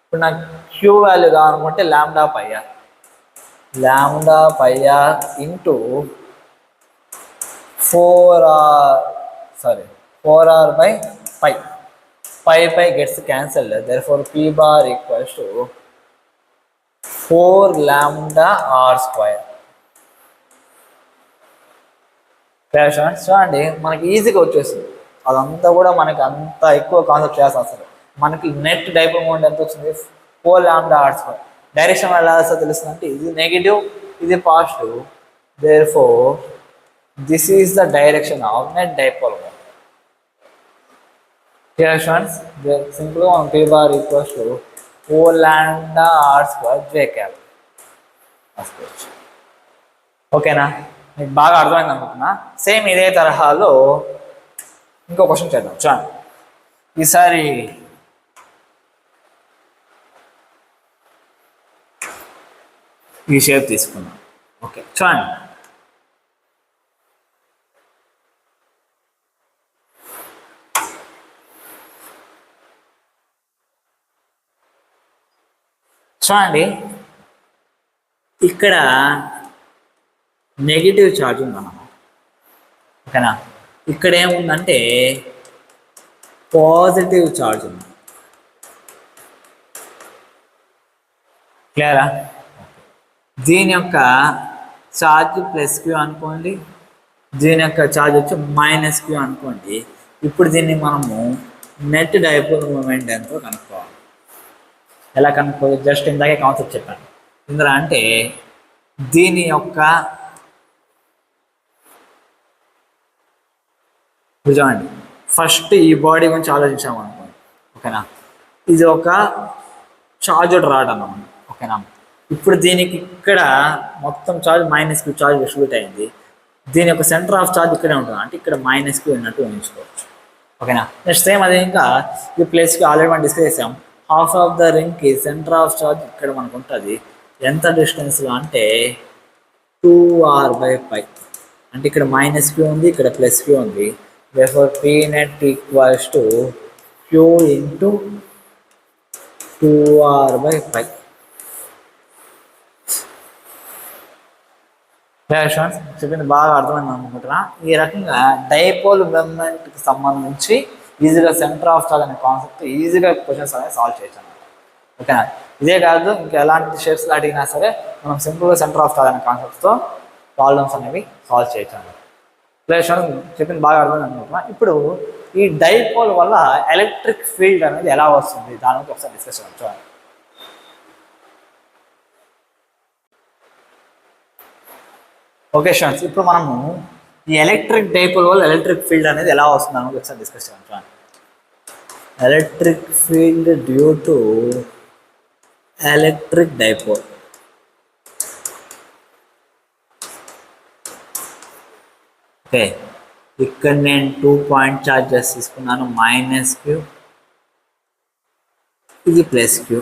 ఇప్పుడు నాకు Q వాల్యూ కావాలనుకుంటే λ/r into 4r/π. π gets cancelled, therefore P bar = 4λr². చూడండి, మనకి ఈజీగా వచ్చేస్తుంది. అదంతా కూడా మనకి అంత ఎక్కువ కాన్సెప్ట్ చేస్తాం. అసలు మనకి నెట్ డైపోల్ మూమెంట్ ఎంత వచ్చింది? 4λr². డైరెక్షన్ ఎలా వస్తుందో తెలుస్తుంది అంటే ఇది నెగిటివ్, ఇది positive. therefore this is the direction of net dipole moment. Here friends, simply on P bar = 4λr² j. ఓకేనా? మీకు బాగా అర్థమైంది అనుకుంటున్నా. సేమ్ ఇదే తరహాలో ఇంకో క్వశ్చన్ చేద్దాం. చూడండి, ఈసారి ఈ షేప్ తీసుకుందాం. ఓకే, చూడండి, ఇక్కడ నెగిటివ్ ఛార్జ్ ఉందన్నమాట. ఓకేనా? ఇక్కడ ఏముందంటే పాజిటివ్ ఛార్జ్ ఉంది. క్లియరా? దీని యొక్క ఛార్జ్ +Q అనుకోండి, దీని యొక్క ఛార్జ్ వచ్చి -Q అనుకోండి. ఇప్పుడు దీన్ని మనము నెట్ డైపోల్ మూమెంట్ ఎంతో కనుక్కోవాలి. ఎలా కనుక్కోవాలి? జస్ట్ ఇందాకే కాన్సెప్ట్ చెప్పాను. ఇందులో అంటే దీని యొక్క చూడండి, ఫస్ట్ ఈ బాడీ గురించి ఆలోచించాము అనుకోండి. ఓకేనా? ఇది ఒక ఛార్జ్డ్ రాడ్ అన్నమాట. ఓకేనా? ఇప్పుడు దీనికి ఇక్కడ మొత్తం ఛార్జ్ -Q ఛార్జ్ డిస్ట్రిబ్యూట్ అయింది. దీని యొక్క సెంటర్ ఆఫ్ ఛార్జ్ ఇక్కడే ఉంటుంది, అంటే ఇక్కడ -Q ఉన్నట్టు ఊహించుకోవచ్చు. ఓకేనా? నెక్స్ట్ సేమ్ అదే ఇంకా ఈ ప్లేస్కి ఆల్రెడీ మనం డిస్కస్ చేసాం. హాఫ్ ఆఫ్ ద రింగ్కి సెంటర్ ఆఫ్ ఛార్జ్ ఇక్కడ మనకు ఉంటుంది. ఎంత డిస్టెన్స్లో అంటే 2r/π. అంటే ఇక్కడ -Q ఉంది, ఇక్కడ +Q ఉంది. therefore P net = Q into 2r/π. చెప్పింది బాగా అర్థమైంది అనుకుంటున్నా. ఈ రకంగా డైపోల్ మూమెంట్కి సంబంధించి ఈజీగా సెంటర్ ఆఫ్ ఛార్జ్ అనే కాన్సెప్ట్ ఈజీగా క్వశ్చన్స్ అనేది సాల్వ్ చేయొచ్చు అన్నమాట. ఓకేనా? ఇదే కాదు, ఇంకా ఎలాంటి షేప్స్ అడిగినా సరే మనం సింపుల్గా సెంటర్ ఆఫ్ ఛార్జ్ అనే కాన్సెప్ట్తో ప్రాబ్లమ్స్ అనేవి సాల్వ్ చేయొచ్చు అన్నమాట. ప్లస్ చెప్పింది బాగా అర్థమైంది అనుకుంటున్నా. ఇప్పుడు ఈ డైపోల్ వల్ల ఎలక్ట్రిక్ ఫీల్డ్ అనేది ఎలా వస్తుంది దాని గురించి ఒకసారి డిస్కస్ చేద్దాం. ఓకే స్టూడెంట్స్, ఇప్పుడు మనము ఈ ఎలక్ట్రిక్ డైపోల్ వల్ల ఎలక్ట్రిక్ ఫీల్డ్ అనేది ఎలా వస్తుంది అని ఒకసారి డిస్కస్ చేద్దాం. Electric field due to electric dipole. Okay, ఇక్కడ నేను 2 పాయింట్ చార్జెస్ తీసుకున్నాను, -q, ఇది +q,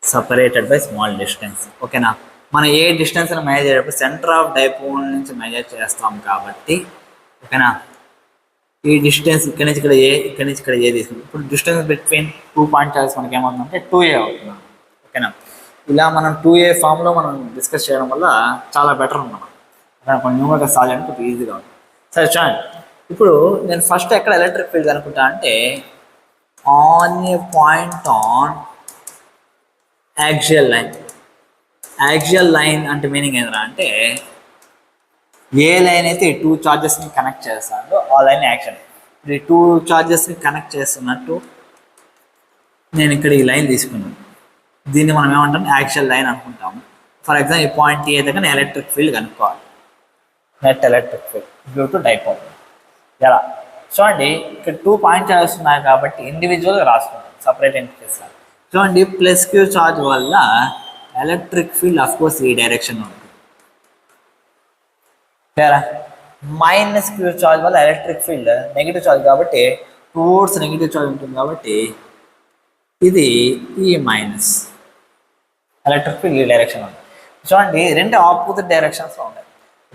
separated by small distance. ఓకేనా, మనం ఏ డిస్టెన్స్ మెజర్ చేసేటప్పుడు సెంటర్ ఆఫ్ డైపోల్ నుంచి మెజర్ చేస్తాం కాబట్టి, ఓకేనా, ఈ డిస్టెన్స్ ఇక్కడ నుంచి ఇక్కడ ఏ, ఇక్కడ నుంచి ఇక్కడ ఏ తీసుకుంటాం. ఇప్పుడు డిస్టెన్స్ బిట్వీన్ 2 పాయింట్ చార్జెస్ మనకి ఏమవుతుందంటే 2a అవుతుంది. ఓకేనా, ఇలా మనం 2a ఫామ్లో మనం డిస్కస్ చేయడం వల్ల చాలా బెటర్ ఉన్నాం. కొన్ని న్యూమరికల్ సాల్వ్ చేయడానికి కొంచెం ఈజీగా ఉంది. సరే చూడండి, ఇప్పుడు నేను ఫస్ట్ ఎక్కడ ఎలక్ట్రిక్ ఫీల్డ్ అనుకుంటా అంటే on a point on axial line. Axial line అంటే మీనింగ్ ఏంటంటే అంటే ఏ లైన్ అయితే ఈ 2 చార్జెస్ని కనెక్ట్ చేస్తాడో ఆ లైన్ యాక్షన్. ఇప్పుడు ఈ 2 చార్జెస్ని కనెక్ట్ చేస్తున్నట్టు నేను ఇక్కడ ఈ లైన్ తీసుకున్నాను, దీన్ని మనం ఏమంటాం యాక్సియల్ లైన్ అనుకుంటాము. ఫర్ ఎగ్జాంపుల్ ఈ పాయింట్ ఏ దగ్గర ఎలక్ట్రిక్ ఫీల్డ్ కనుక్కోవాలి, net electric field due to dipole. ఎలా చూడండి, ఇక్కడ 2 పాయింట్ చార్జెస్ ఉన్నాయి కాబట్టి ఇండివిజువల్గా రాసుకుంటాం, సపరేట్ ఇంటికేస్తారు. చూడండి, +q చార్జ్ వల్ల ఎలక్ట్రిక్ ఫీల్డ్ అఫ్కోర్స్ ఈ డైరెక్షన్లో ఉంటుంది. -q చార్జ్ వల్ల ఎలక్ట్రిక్ ఫీల్డ్ నెగిటివ్ చార్జ్ కాబట్టి టువర్డ్స్ నెగిటివ్ చార్జ్ ఉంటుంది కాబట్టి ఇది ఈ మైనస్ ఎలక్ట్రిక్ ఫీల్డ్ ఈ డైరెక్షన్ ఉంది. చూడండి, రెండు ఆపోజిట్ డైరెక్షన్స్లో ఉన్నాయి,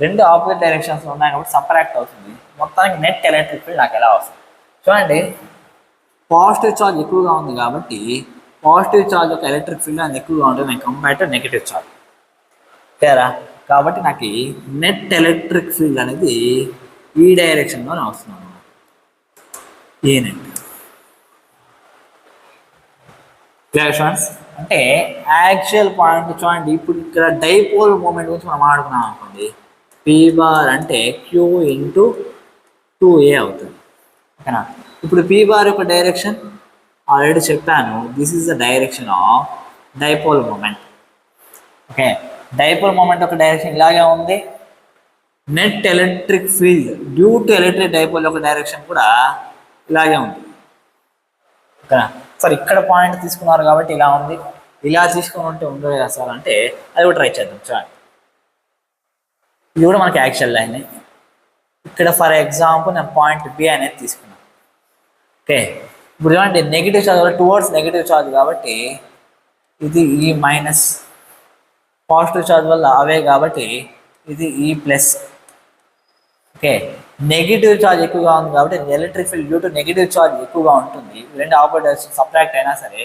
రెండు ఆపోజిట్ డైరెక్షన్స్లో ఉన్నాయి కాబట్టి సపరేట్ అవుతుంది. మొత్తానికి నెట్ ఎలక్ట్రిక్ ఫీల్డ్ నాకు ఎలా వస్తుంది చూడండి. పాజిటివ్ చార్జ్ ఎక్కువగా ఉంది కాబట్టి పాజిటివ్ చార్జ్ యొక్క ఎలక్ట్రిక్ ఫీల్డ్ అనేది ఎక్కువగా ఉంటుంది నేను కంపేర్ టు నెగిటివ్ చార్జ్. ఓకేరా, కాబట్టి నాకు నెట్ ఎలక్ట్రిక్ ఫీల్డ్ అనేది ఈ డైరెక్షన్లోనే వస్తుంది అన్నమాట, ఈ నెట్. క్లారిఫికేషన్స్ అంటే యాక్చువల్ పాయింట్ చూడండి, ఇప్పుడు ఇక్కడ డైపోల్ మూమెంట్ గురించి మనం ఆడుకున్నాం అనుకోండి, P బార్ అంటే Q ఇంటూ 2a అవుతుంది. ఓకేనా, ఇప్పుడు P బార్ యొక్క డైరెక్షన్ ఆల్రెడీ చెప్పాను, this is the direction of dipole moment. Okay, dipole moment యొక్క డైరెక్షన్ ఇలాగే ఉంది. Net electric field due to electric dipole యొక్క డైరెక్షన్ కూడా ఇలాగే ఉంది. ఓకేనా, సార్ ఇక్కడ పాయింట్ తీసుకున్నారు కాబట్టి ఇలా ఉంది, ఇలా తీసుకుని ఉంటే ఉండదు కదా సార్ అంటే అది కూడా ట్రై చేద్దాం. చూడండి, ఇది కూడా మనకి యాక్చువల్ లైన్. ఇక్కడ ఫర్ ఎగ్జాంపుల్ నేను పాయింట్ బి అనేది తీసుకున్నాను. ఓకే, ఇప్పుడు చూడండి, నెగిటివ్ చార్జ్ వల్ల టువర్డ్స్ నెగిటివ్ చార్జ్ కాబట్టి ఇది ఈ మైనస్, పాజిటివ్ చార్జ్ వల్ల అవే కాబట్టి ఇది ఈ ప్లస్. ఓకే, నెగిటివ్ చార్జ్ ఎక్కువగా ఉంది కాబట్టి electric field due to negative charge ఎక్కువగా ఉంటుంది. రెండు ఆపోజిట్ సబ్ట్రాక్ట్ అయినా సరే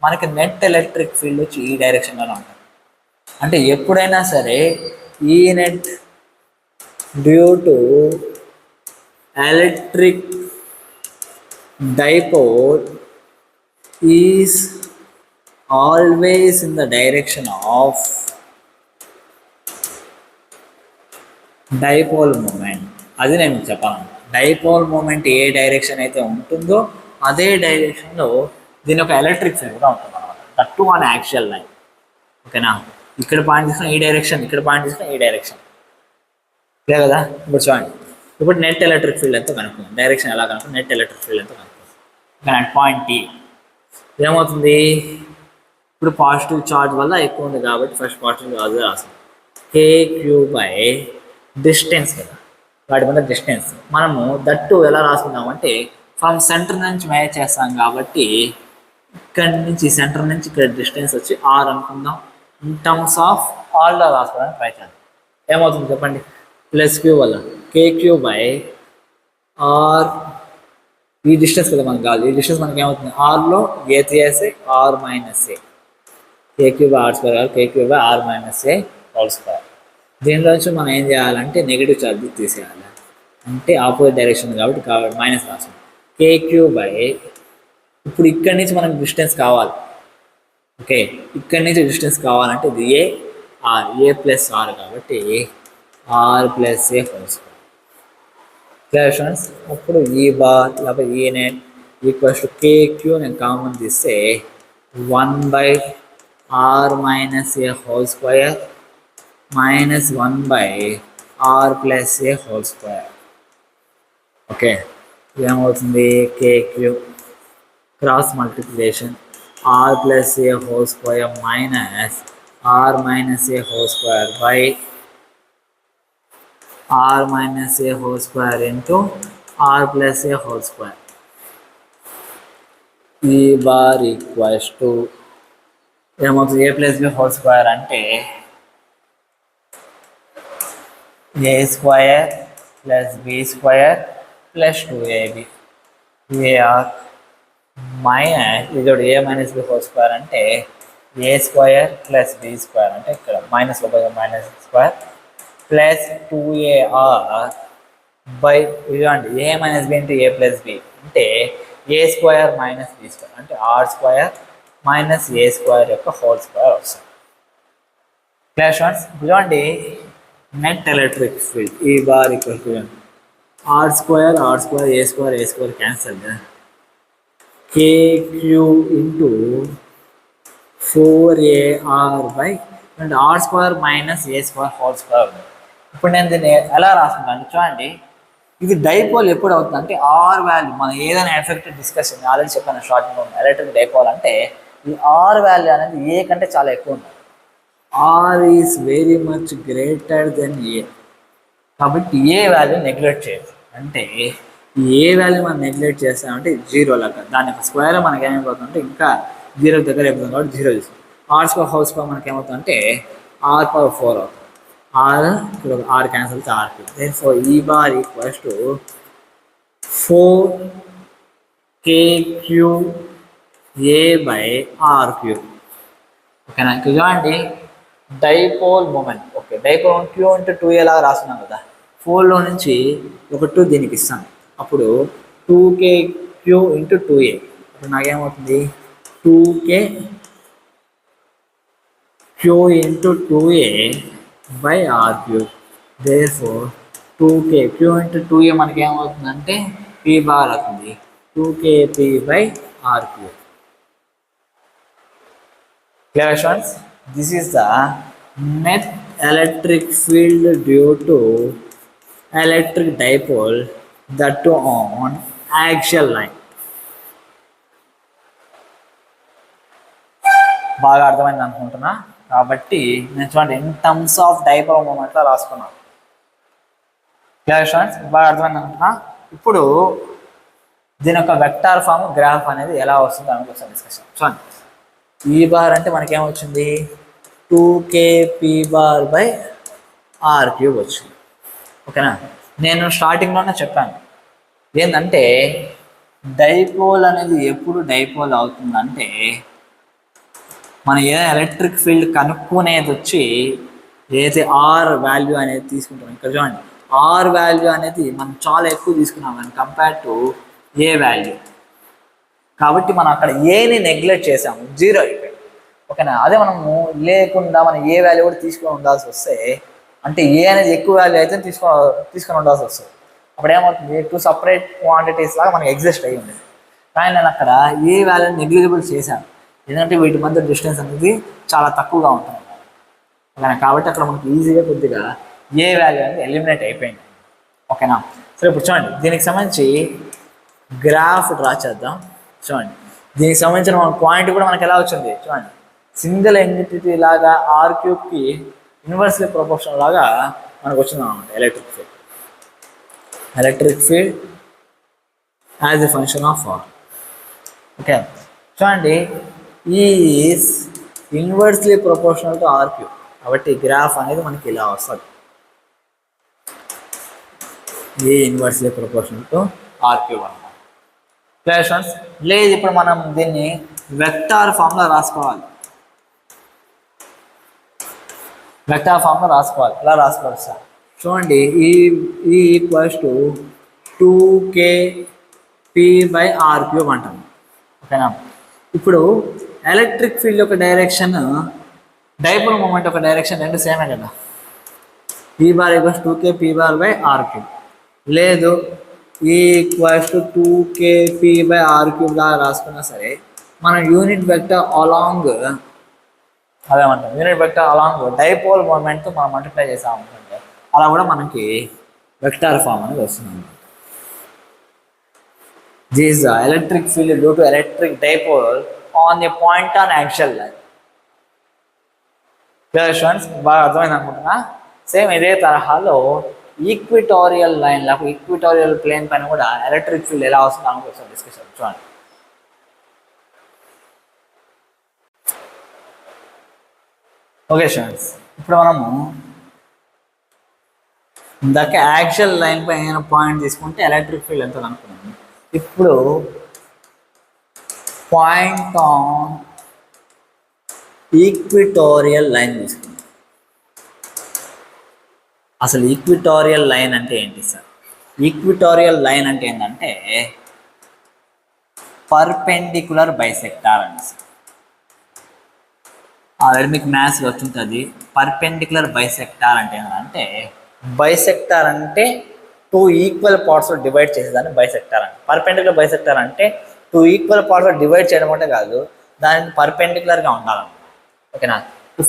మనకి నెట్ ఎలక్ట్రిక్ ఫీల్డ్ వచ్చి ఈ డైరెక్షన్లోనే ఉంటుంది. అంటే ఎప్పుడైనా సరే ఈ net due to electric dipole is always in the direction of dipole moment. అది నేను చెప్పాను, డైపోల్ మూమెంట్ ఏ డైరెక్షన్ అయితే ఉంటుందో అదే డైరెక్షన్లో దీని ఒక ఎలక్ట్రిక్ ఫీల్డ్ కూడా ఉంటుంది అనమాట, దట్ ఆన్ యాక్చువల్ లైన్. ఓకేనా, ఇక్కడ పాయింట్ తీసుకున్న ఈ డైరెక్షన్, ఇక్కడ పాయింట్ తీసుకున్న ఈ డైరెక్షన్, లే కదా. ఇప్పుడు చూడండి, ఇప్పుడు నెట్ ఎలక్ట్రిక్ ఫీల్డ్ ఎంతో కనుక్కుంది, డైరెక్షన్ ఎలా కనుక్కుంది, నెట్ ఎలక్ట్రిక్ ఫీల్డ్ ఎంతో కనుక్కుంది. ఓకేనా, పాయింట్ టీ ఏమవుతుంది, ఇప్పుడు పాజిటివ్ చార్జ్ వల్ల ఎక్కువ ఉంది కాబట్టి ఫస్ట్ పాజిటివ్ చార్జ్ రాస్తుంది, KQ బై డిస్టెన్స్ కదా, వాటి వల్ల డిస్టెన్స్. మనము దట్టు ఎలా రాసుకుందామంటే ఫ్రమ్ సెంటర్ నుంచి మేనేజ్ చేస్తాం కాబట్టి ఇక్కడి నుంచి సెంటర్ నుంచి ఇక్కడ డిస్టెన్స్ వచ్చి R అనుకుందాం. ఇన్ టర్మ్స్ ఆఫ్ ఆర్లో రాసుకోవడానికి ట్రై చేద్దాం. ఏమవుతుంది చెప్పండి, +q వల్ల KQ బై R, ఈ డిస్టెన్స్ కదా మనకు కాదు, ఈ డిస్టెన్స్ మనకి ఏమవుతుంది ఆర్లో ఏ తీసేసి R - a, KQ by R², KQ by R - a whole square. దీనిలోంచి మనం ఏం చేయాలంటే నెగిటివ్ ఛార్జ్ తీసేయాలి, అంటే ఆపోజిట్ డైరెక్షన్ కాబట్టి మైనస్ రాసాం. KQ బై ఇప్పుడు ఇక్కడి నుంచి మనకు డిస్టెన్స్ కావాలి. ఓకే, ఇక్కడి నుంచి డిస్టెన్స్ కావాలంటే ఇది ఏ ప్లస్ ఆర్ కాబట్టి R + a whole square. Clear students, అప్పుడు ఈ బార్ లేకపోతే ఈ నెట్ ఈక్వల్స్ టు KQ నేను కామన్ తీస్తే 1/R - a whole square minus 1 by r plus a whole square. Okay, ఏమవుతుంది? KQ cross multiplication r plus a whole square minus r minus a whole square by r minus a whole square into r plus a whole square. E bar equals to ఏమవుతుంది? a plus b whole square అంటే a square plus b square plus 2ab. ar minus ఇది a minus b whole square అంటే a square plus b square అంటే ఇక్కడ minus minus square plus 2ar by ఇదండి a minus b into a plus b అంటే a square minus b square అంటే r square minus a square యొక్క whole square వస్తుంది. Class once ఇదండి net electric field ఈ bar equal to r square a square cancel KQ into 4AR by and R square minus A square whole square. ఇప్పుడు నేను దీన్ని ఎలా రాస్తున్నాను చూడండి. ఇది డైపోల్ ఎప్పుడు అవుతుంది అంటే ఆర్ వాల్యూ మనం ఏదైనా ఎఫెక్ట్ డిస్కషన్ ఆల్రెడీ చెప్పాను షార్టింగ్ ఎలక్ట్రిక్ డైపోల్ అంటే ఈ ఆర్ వాల్యూ అనేది ఏ కంటే చాలా ఎక్కువ ఉంటుంది. R is very much greater than a కాబట్టి ఏ వాల్యూ నెగ్లెక్ట్ చేయదు. అంటే ఏ వాల్యూ మనం నెగ్లెక్ట్ చేస్తామంటే జీరో లాగా దాని యొక్క స్క్వేర్ మనకి ఏమైపోతుందంటే ఇంకా జీరో దగ్గర అయిపోతుంది కాబట్టి జీరో తీసుకుంటాం. ఆర్ స్క్వేర్ హౌస్ స్క్వేర్ మనకి ఏమవుతుందంటే r పవర్ 4 అవుతుంది. ఆర్ ఇక్కడ ఆర్ క్యాన్సిల్ అయితే r cube. Therefore E bar equals to 4kqa by r cube. ఓకేనా? ఇక్కడ చూడండి dipole moment. Okay, dipole q into 2a లాగా రాస్తున్నాం కదా, 4లో నుంచి ఒక 2 దీనికి ఇస్తాం అప్పుడు 2kq ఇంటూ 2a. అప్పుడు నాకేమవుతుంది 2kq into 2a by r cube. Therefore 2kq into 2a మనకి ఏమవుతుందంటే p బార్ అవుతుంది 2kp by r cube. Clear students? This is the net electric field due to electric dipole that too on axial line. బాగా అర్థమైంది అనుకుంటున్నా. కాబట్టి నేను చూడండి in terms of dipole మూమెంట్లో రాసుకున్నాను. Clear students? బాగా అర్థమైంది అనుకుంటున్నా. ఇప్పుడు దీని యొక్క వెక్టార్ ఫామ్ గ్రాఫ్ అనేది ఎలా వస్తుందో దాని కోసం డిస్కషన్. చూడండి ఈ బార్ అంటే మనకేమొచ్చింది 2kp bar by r cube వచ్చింది. ఓకేనా? నేను స్టార్టింగ్లోనే చెప్పాను ఏంటంటే డైపోల్ అనేది ఎప్పుడు డైపోల్ అవుతుందంటే మనం ఏదైనా ఎలక్ట్రిక్ ఫీల్డ్ కనుక్కునేది వచ్చి ఏదైతే ఆర్ వాల్యూ అనేది తీసుకుంటాం. ఇక్కడ చూడండి ఆర్ వాల్యూ అనేది మనం చాలా ఎక్కువ తీసుకున్నాం మనం కంపేర్ టు ఏ వాల్యూ. కాబట్టి మనం అక్కడ ఏని నెగ్లెక్ట్ చేసాము, జీరో అయిపోయింది. ఓకేనా? అదే మనము లేకుండా మనం ఏ వాల్యూ కూడా తీసుకొని ఉండాల్సి వస్తే అంటే ఏ అనేది ఎక్కువ వాల్యూ అయితే తీసుకొని ఉండాల్సి వస్తుంది. అప్పుడు ఏమవుతుంది 2 సపరేట్ క్వాంటిటీస్ లాగా మనకి ఎగ్జిస్ట్ అయ్యి ఉండేది. కానీ నేను అక్కడ ఏ వాల్యూని నెగ్లిజిబుల్ చేశాను ఎందుకంటే వీటి మధ్య డిస్టెన్స్ అనేది చాలా తక్కువగా ఉంటుంది. ఓకేనా? కాబట్టి అక్కడ మనకి ఈజీగా కొద్దిగా ఏ వాల్యూ అనేది ఎలిమినేట్ అయిపోయింది. ఓకేనా? సరే ఇప్పుడు చూడండి దీనికి సంబంధించి గ్రాఫ్ డ్రా చేద్దాం. చూడండి దీనికి సంబంధించిన మన క్వాంటిటీ కూడా మనకి ఎలా వచ్చింది చూడండి. సింగిల్ ఎంటిటీ లాగా ఆర్ క్యూబ్కి ఇన్వర్స్లీ ప్రపోర్షనల్ లాగా మనకు వచ్చింది అనమాట electric field as a function of r. Okay చూడండి is inversely proportional to r cube కాబట్టి గ్రాఫ్ అనేది మనకి ఇలా వస్తుంది. ఈ inversely proportional to r cube అనమాట. క్లాస్ లేదు ఇప్పుడు మనం దీన్ని వెక్టార్ ఫామ్లో రాసుకోవాలి. వెక్టార్ ఫామ్లో రాసుకోవాలి. ఎలా రాసుకోవాలి సార్? చూడండి E equals to 2kp by r cube అంటాం. ఓకేనా? ఇప్పుడు ఎలక్ట్రిక్ ఫీల్డ్ యొక్క డైరెక్షన్ డైపోల్ మూమెంట్ యొక్క డైరెక్షన్ రెండు సేమే కదా. p bar equals 2kp bar by r cube. లేదు equals to 2kp by r cube లాగా రాసుకున్నా సరే మనం యూనిట్ వెక్టర్ అలాంగ్ అదేమంటాం యూనిట్ వెక్టర్ అలాంగ్ డైపోల్ మూమెంట్తో మనం మల్టిప్లై చేసామనుకుంటే అలా కూడా మనకి వెక్టార్ ఫామ్ అనేది వస్తుంది. This electric field due to electric dipole on the point on actual line. Students బాగా అర్థమైంది అనుకుంటున్నా. సేమ్ ఇదే తరహాలో ఈక్విటోరియల్ లైన్ లేకపోతే ఈక్విటోరియల్ ప్లేన్ పైన కూడా ఎలక్ట్రిక్ ఫీల్డ్ ఎలా వస్తుందో అనుకోవచ్చు డిస్కషన్ చూడండి. ఓకే స్టూడెంట్స్, ఇప్పుడు మనము ఇందాక యాక్చువల్ లైన్ పైన పాయింట్ తీసుకుంటే ఎలక్ట్రిక్ ఫీల్డ్ ఎంత అనుకున్నాము. ఇప్పుడు పాయింట్ ఆన్ ఈక్విటోరియల్ లైన్ తీసుకుంటాం. అసలు ఈక్విటోరియల్ లైన్ అంటే ఏంటి సార్? ఈక్విటోరియల్ లైన్ అంటే ఏంటంటే పర్పెండిక్యులర్ బైసెక్టార్ అని సార్. ఆల్రెడీ మీకు మ్యాథ్స్ వచ్చింటుంది. పర్పెండిక్యులర్ బైసెక్టార్ అంటే ఏంటంటే బైసెక్టార్ అంటే టూ ఈక్వల్ పార్ట్స్లో డివైడ్ చేసేదాన్ని బైసెక్టార్ అంటే. పర్పెండిక్యులర్ బైసెక్టార్ అంటే టూ ఈక్వల్ పార్ట్స్లో డివైడ్ చేయడం అంటే కాదు, దానికి పర్పెండిక్యులర్గా ఉండాలన్నమాట. ఓకేనా?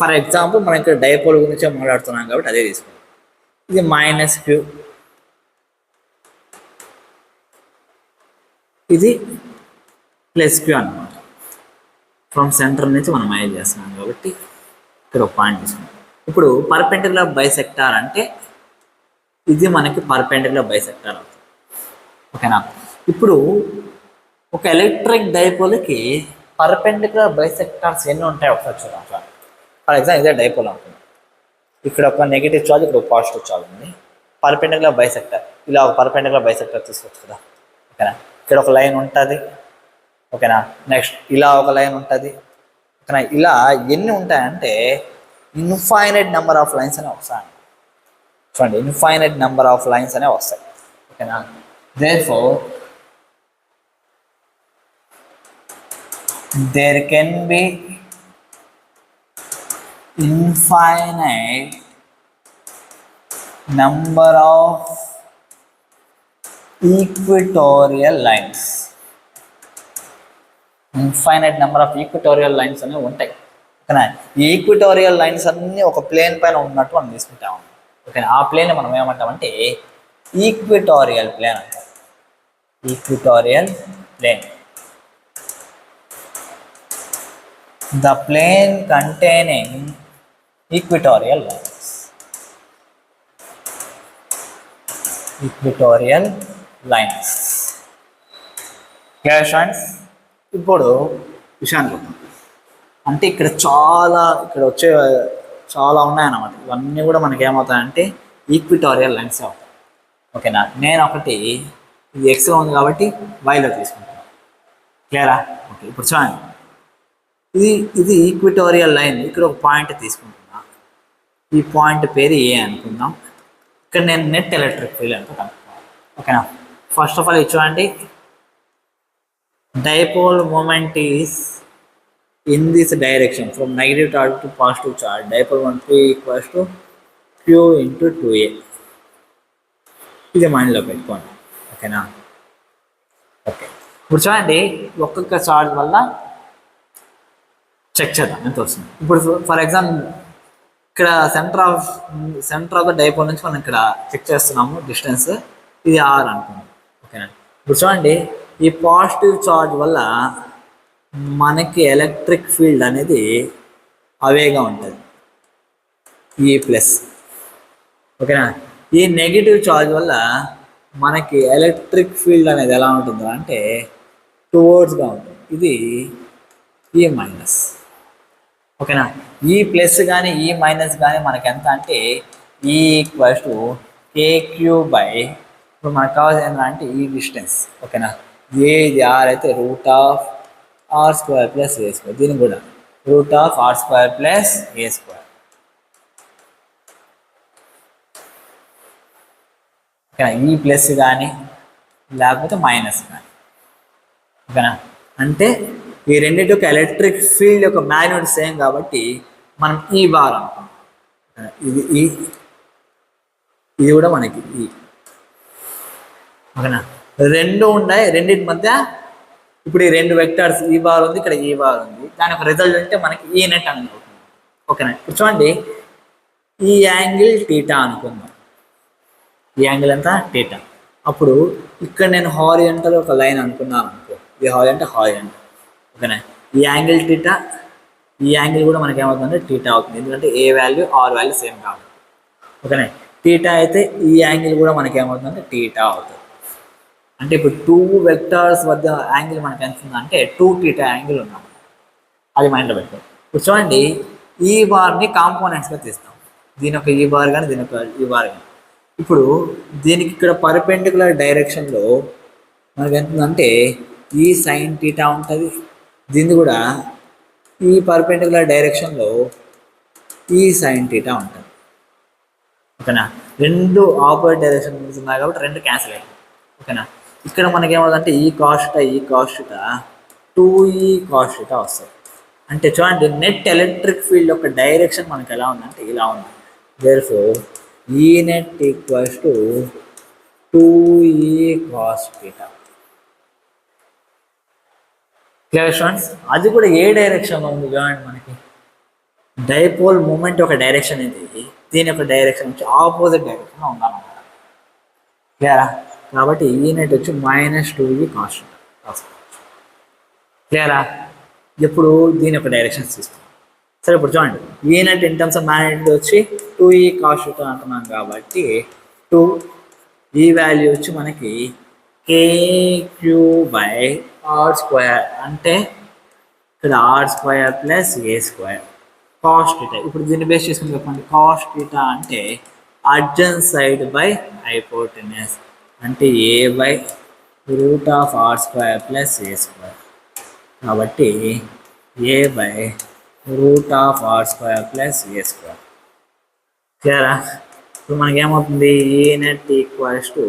ఫర్ ఎగ్జాంపుల్ మనం ఇక్కడ డైపోల్ గురించి మాట్లాడుతున్నాం కాబట్టి అదే తీసుకుంటాం. ఇది -q, ఇది +q అన్నమాట. ఫ్రమ్ సెంటర్ నుంచి మనం మైజ్ చేస్తున్నాం కాబట్టి ఇక్కడ ఒక పాయింట్ తీసుకున్నాం. ఇప్పుడు పర్పెండిక్యులర్ బైసెక్టార్ అంటే ఇది మనకి పర్పెండిక్యులర్ బైసెక్టార్ అవుతుంది. ఓకేనా? ఇప్పుడు ఒక ఎలక్ట్రిక్ డైపోల్కి పర్పెండిక్యులర్ బైసెక్టార్స్ ఎన్ని ఉంటాయి ఒకసారి చూద్దాం. ఫర్ ఎగ్జాంపుల్ ఇదే డైపోల్ అవుతుంది. ఇక్కడ ఒక నెగిటివ్ చార్జ్, ఇక్కడ ఒక పాజిటివ్ చార్జ్ ఉంది. పర్పెండిక్యులర్ బైసెక్టర్, ఇలా ఒక పర్పెండిక్యులర్ బైసెక్టర్ తీసుకోవచ్చు కదా. ఓకేనా? ఇక్కడ ఒక లైన్ ఉంటుంది. ఓకేనా? నెక్స్ట్ ఇలా ఒక లైన్ ఉంటుంది. ఓకేనా? ఇలా ఎన్ని ఉంటాయంటే ఇన్ఫైనైట్ నెంబర్ ఆఫ్ లైన్స్ అనే వస్తాయి. చూడండి, ఇన్ఫైనైట్ నెంబర్ ఆఫ్ లైన్స్ అనే వస్తాయి. ఓకేనా? Therefore there can be infinite number of equatorial lines. Infinite number of equatorial lines అనేవి ఉంటాయి. ఓకేనా? ఈ ఈక్విటోరియల్ లైన్స్ అన్నీ ఒక ప్లేన్ పైన ఉన్నట్టు మనం తీసుకుంటాము. ఓకేనా? ఆ ప్లేన్ మనం ఏమంటామంటే ఈక్విటోరియల్ ప్లేన్ అంటాం. Equatorial plane, the plane containing equatorial lines. Equatorial lines. Clear friends? ఇప్పుడు విషయానికి వద్దాం. అంటే ఇక్కడ వచ్చే చాలా ఉన్నాయన్నమాట. ఇవన్నీ కూడా మనకి ఏమవుతాయంటే ఈక్విటోరియల్ లైన్స్ అవుతాయి. ఓకేనా? నేను ఒకటి ఇది ఎక్స్లో ఉంది కాబట్టి వైలో తీసుకుంటాను. క్లియరా? ఓకే, ఇప్పుడు చూడండి, ఇది ఈక్విటోరియల్ లైన్. ఇక్కడ ఒక పాయింట్ తీసుకుంటున్నా. ఈ పాయింట్ పేరు ఏ అనుకుందాం. ఇక్కడ నేను నెట్ ఎలక్ట్రిక్ ఫీల్డ్ అంటూ కనుక్కోవాలి. ఓకేనా? ఫస్ట్ ఆఫ్ ఆల్ ఇది చూడండి, dipole moment is in this direction from negative charge to positive charge. Dipole moment equals to Q × 2a. ఇది మైండ్లో పెట్టుకోండి. ఓకేనా? ఓకే, ఇప్పుడు చూడండి, ఒక్కొక్క చార్జ్ వల్ల చెక్ చేద్దాం ఎంత వస్తుంది. ఇప్పుడు ఫర్ ఎగ్జాంపుల్ ఇక్కడ సెంటర్ ఆఫ్ ద డైపోల్ నుంచి మనం ఇక్కడ చెక్ చేస్తున్నాము డిస్టెన్స్. ఇది r అనుకున్నాం. ఓకేనా? ఇప్పుడు చూడండి, ఈ పాజిటివ్ చార్జ్ వల్ల మనకి ఎలక్ట్రిక్ ఫీల్డ్ అనేది అవేగా ఉంటుంది, E+. ఓకేనా? ఈ నెగిటివ్ చార్జ్ వల్ల మనకి ఎలక్ట్రిక్ ఫీల్డ్ అనేది ఎలా ఉంటుందో అంటే టువర్డ్స్గా ఉంటుంది. ఇది E-. ఓకేనా? E+ కానీ E- కానీ మనకి ఎంత అంటే E = kq/, ఇప్పుడు మనకు కావాల్సింది ఏంటంటే ఈ డిస్టెన్స్. ఓకేనా? ఇది r అయితే √r² + a². దీన్ని కూడా √r² + a². ఓకేనా? E+ కానీ లేకపోతే మైనస్ కానీ. ఓకేనా? అంటే ఈ రెండింటి యొక్క ఎలక్ట్రిక్ ఫీల్డ్ యొక్క మ్యాగ్నెట్ సేమ్ కాబట్టి మనం ఈ బార్ అనుకుంటాం. ఇది కూడా మనకి ఈ. ఓకేనా? రెండు ఉన్నాయి, రెండింటి మధ్య ఇప్పుడు ఈ రెండు వెక్టర్స్ ఈ బార్ ఉంది, ఇక్కడ ఈ బార్ ఉంది. దాని యొక్క రిజల్ట్ అంటే మనకి ఈ నెట్ అనేది అవుతుంది. ఓకేనా. ఇప్పుడు చూడండి, ఈ యాంగిల్ టీటా అనుకుందాం. ఈ యాంగిల్ ఎంత టీటా. అప్పుడు ఇక్కడ నేను హారిజంటల్ ఒక లైన్ అనుకున్నాను అనుకో, ఇది హారిజంటల్. ఓకేనా. ఈ యాంగిల్ టీటా, ఈ యాంగిల్ కూడా మనకి ఏమవుతుందంటే టీటా అవుతుంది, ఎందుకంటే ఏ వాల్యూ ఆర్ వాల్యూ సేమ్ కావాలి. ఓకేనా. టీటా అయితే ఈ యాంగిల్ కూడా మనకి ఏమవుతుందంటే టీటా అవుతుంది. అంటే ఇప్పుడు 2 వెక్టార్స్ వద్ద యాంగిల్ మనకి ఎంత ఉందంటే 2 టీటా యాంగిల్ ఉన్నాం, అది మైండ్లో పెట్టుకోండి. ఇప్పుడు చూడండి, ఈ బార్ని కాంపోనెంట్స్గా తీస్తాం, దీని ఒక ఈ బార్ కానీ దీని ఒక ఈ బార్ కానీ. ఇప్పుడు దీనికి ఇక్కడ పర్పెండికులర్ డైరెక్షన్లో మనకి ఎంత ఉందంటే ఈ సైన్ టీటా ఉంటుంది, దీన్ని కూడా ఈ పర్పెండికులర్ డైరెక్షన్లో ఈ సైన్ టీటా ఉంటుంది. ఓకేనా. రెండు ఆపోజిట్ డైరెక్షన్ ఉన్నాయి కాబట్టి రెండు క్యాన్సిల్ అయ్యాయి. ఓకేనా. ఇక్కడ మనకి ఏమవుతుందంటే ఈ కాస్ట్ 2e కాస్ట్ వస్తుంది. అంటే చూడండి, నెట్ ఎలక్ట్రిక్ ఫీల్డ్ యొక్క డైరెక్షన్ మనకి ఎలా ఉందంటే ఇలా ఉంది. Therefore E net equals to 2e cos θ. Clear students. అది కూడా ఏ డైరెక్షన్లో ఉంది చూడండి, మనకి డైపోల్ మూమెంట్ ఒక డైరెక్షన్ ఇది, దీని యొక్క డైరెక్షన్ వచ్చి ఆపోజిట్ డైరెక్షన్లో ఉందన్నమాట. క్లియరా. కాబట్టి ఈ నెట్ వచ్చి -2e cos θ. క్లియరా. ఎప్పుడు దీని యొక్క డైరెక్షన్స్ తీసుకుంటాం. సరే, ఇప్పుడు చూడండి, ఈ net in terms of magnitude వచ్చి 2e cos θ అంటున్నాం కాబట్టి 2 ఈ వాల్యూ వచ్చి మనకి kq/r², అంటే ఇక్కడ r² + a² cos θ. ఇప్పుడు దీన్ని బేస్ చేసుకుని చెప్పండి, cos θ అంటే అడ్జసెంట్ సైడ్ బై హైపోటెనస్, అంటే a/√r² + a². కాబట్టి a/√r² + a². క్లియరా. ఇప్పుడు మనకి ఏమవుతుంది, ఈ నెట్ ఈక్వల్స్ టు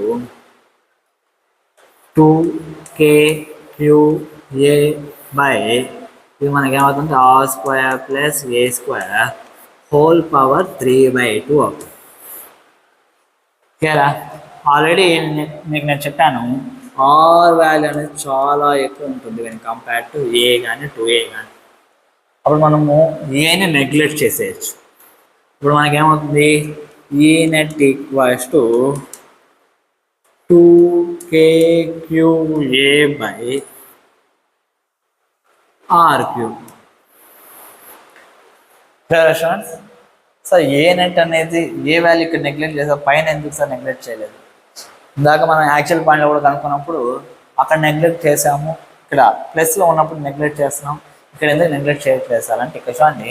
2kqa ఇది మనకి ఏమవుతుంది r² + a² హోల్ పవర్ 3/2 అవుతుంది. క్లియరా. ఆల్రెడీ మీకు నేను చెప్పాను, ఆర్ వాల్యూ అనేది చాలా ఎక్కువ ఉంటుంది వెన్ కంపేర్ టు ఏ కానీ 2a కానీ. అప్పుడు మనము ఏని నెగ్లెక్ట్ చేసేయచ్చు. ఇప్పుడు మనకేమవుతుంది, ఈ net equals to 2kqa/r³. Sir A net అనేది ఏ వాల్యూ ఇక్కడ నెగ్లెక్ట్ చేసాం, పైన ఎందుకు సార్ నెగ్లెక్ట్ చేయలేదు? ఇందాక మనం యాక్చువల్ పాయింట్లో కూడా కనుక్కున్నప్పుడు అక్కడ నెగ్లెక్ట్ చేసాము, ఇక్కడ ప్లస్లో ఉన్నప్పుడు నెగ్లెక్ట్ చేస్తున్నాం, ఇక్కడ ఎందుకు నెగ్లెక్ట్ చేయట్లేదు సార్ అంటే, ఇక్కడ చూడండి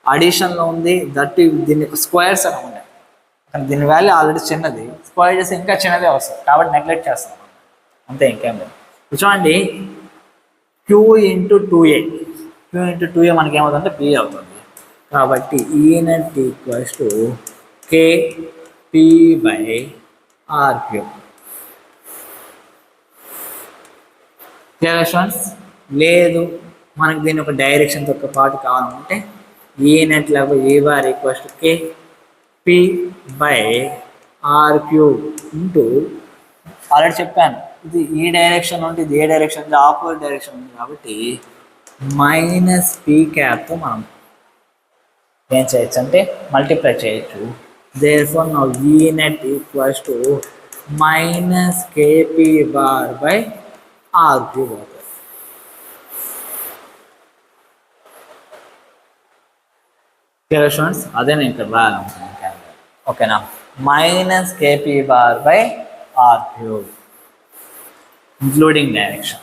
అడిషన్లో ఉంది, దట్ దీన్ని స్క్వేర్స్ అని ఉన్నాయి, కానీ దీని వాల్యూ ఆల్రెడీ చిన్నది, స్క్వేర్ చేస్తే ఇంకా చిన్నదే వస్తుంది, కాబట్టి నెగ్లెక్ట్ చేస్తాం అంతే, ఇంకేం లేదు. చూడండి, q × 2a మనకి ఏమవుతుందంటే p అవుతుంది. కాబట్టి ఈ net equals to kp/r³. Clear. లేదు, మనకి దీని ఒక డైరెక్షన్తో ఒక పాటు కావాలంటే ఈ నెట్ లాగా a bar equals to kp/r³ into, already చెప్పాను ఇది ఈ డైరెక్షన్ ఉంటే ఇది ఏ డైరెక్షన్, ఆపోజిట్ డైరెక్షన్ ఉంది కాబట్టి -p∗తో మనం ఏం చేయొచ్చు అంటే మల్టిప్లై చేయొచ్చు. దేర్ఫోర్ నౌ ఈ నెట్ ఈక్వల్స్ టు -kp/r³ అవుతుంది. Clear students. అదే నేను ఇక్కడ రాయాలనుకుంటున్నాను. ఓకేనా. -kp/r³ including direction.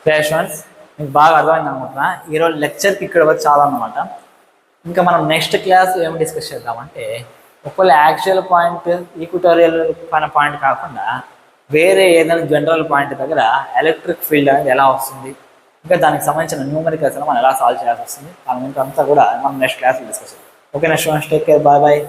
Clear students. మీకు బాగా అర్థమైంది అనుకుంటున్నా. ఈరోజు లెక్చర్కి ఇక్కడ వరకు చాలా అన్నమాట. ఇంకా మనం నెక్స్ట్ క్లాస్ ఏమి డిస్కస్ చేద్దామంటే, ఒకవేళ యాక్చువల్ పాయింట్ ఈక్వటోరియల్ పైన పాయింట్ కాకుండా వేరే ఏదైనా జనరల్ పాయింట్ దగ్గర ఎలక్ట్రిక్ ఫీల్డ్ అనేది ఎలా వస్తుంది, ఇంకా దానికి సంబంధించిన న్యూమరికల్స్ మనం ఎలా సాల్వ్ చేయాల్సి వస్తుంది, దాని గురించి అంతా కూడా మనం నెక్స్ట్ క్లాస్లో డిస్కస్ చేద్దాం. Okay, next take care, bye bye.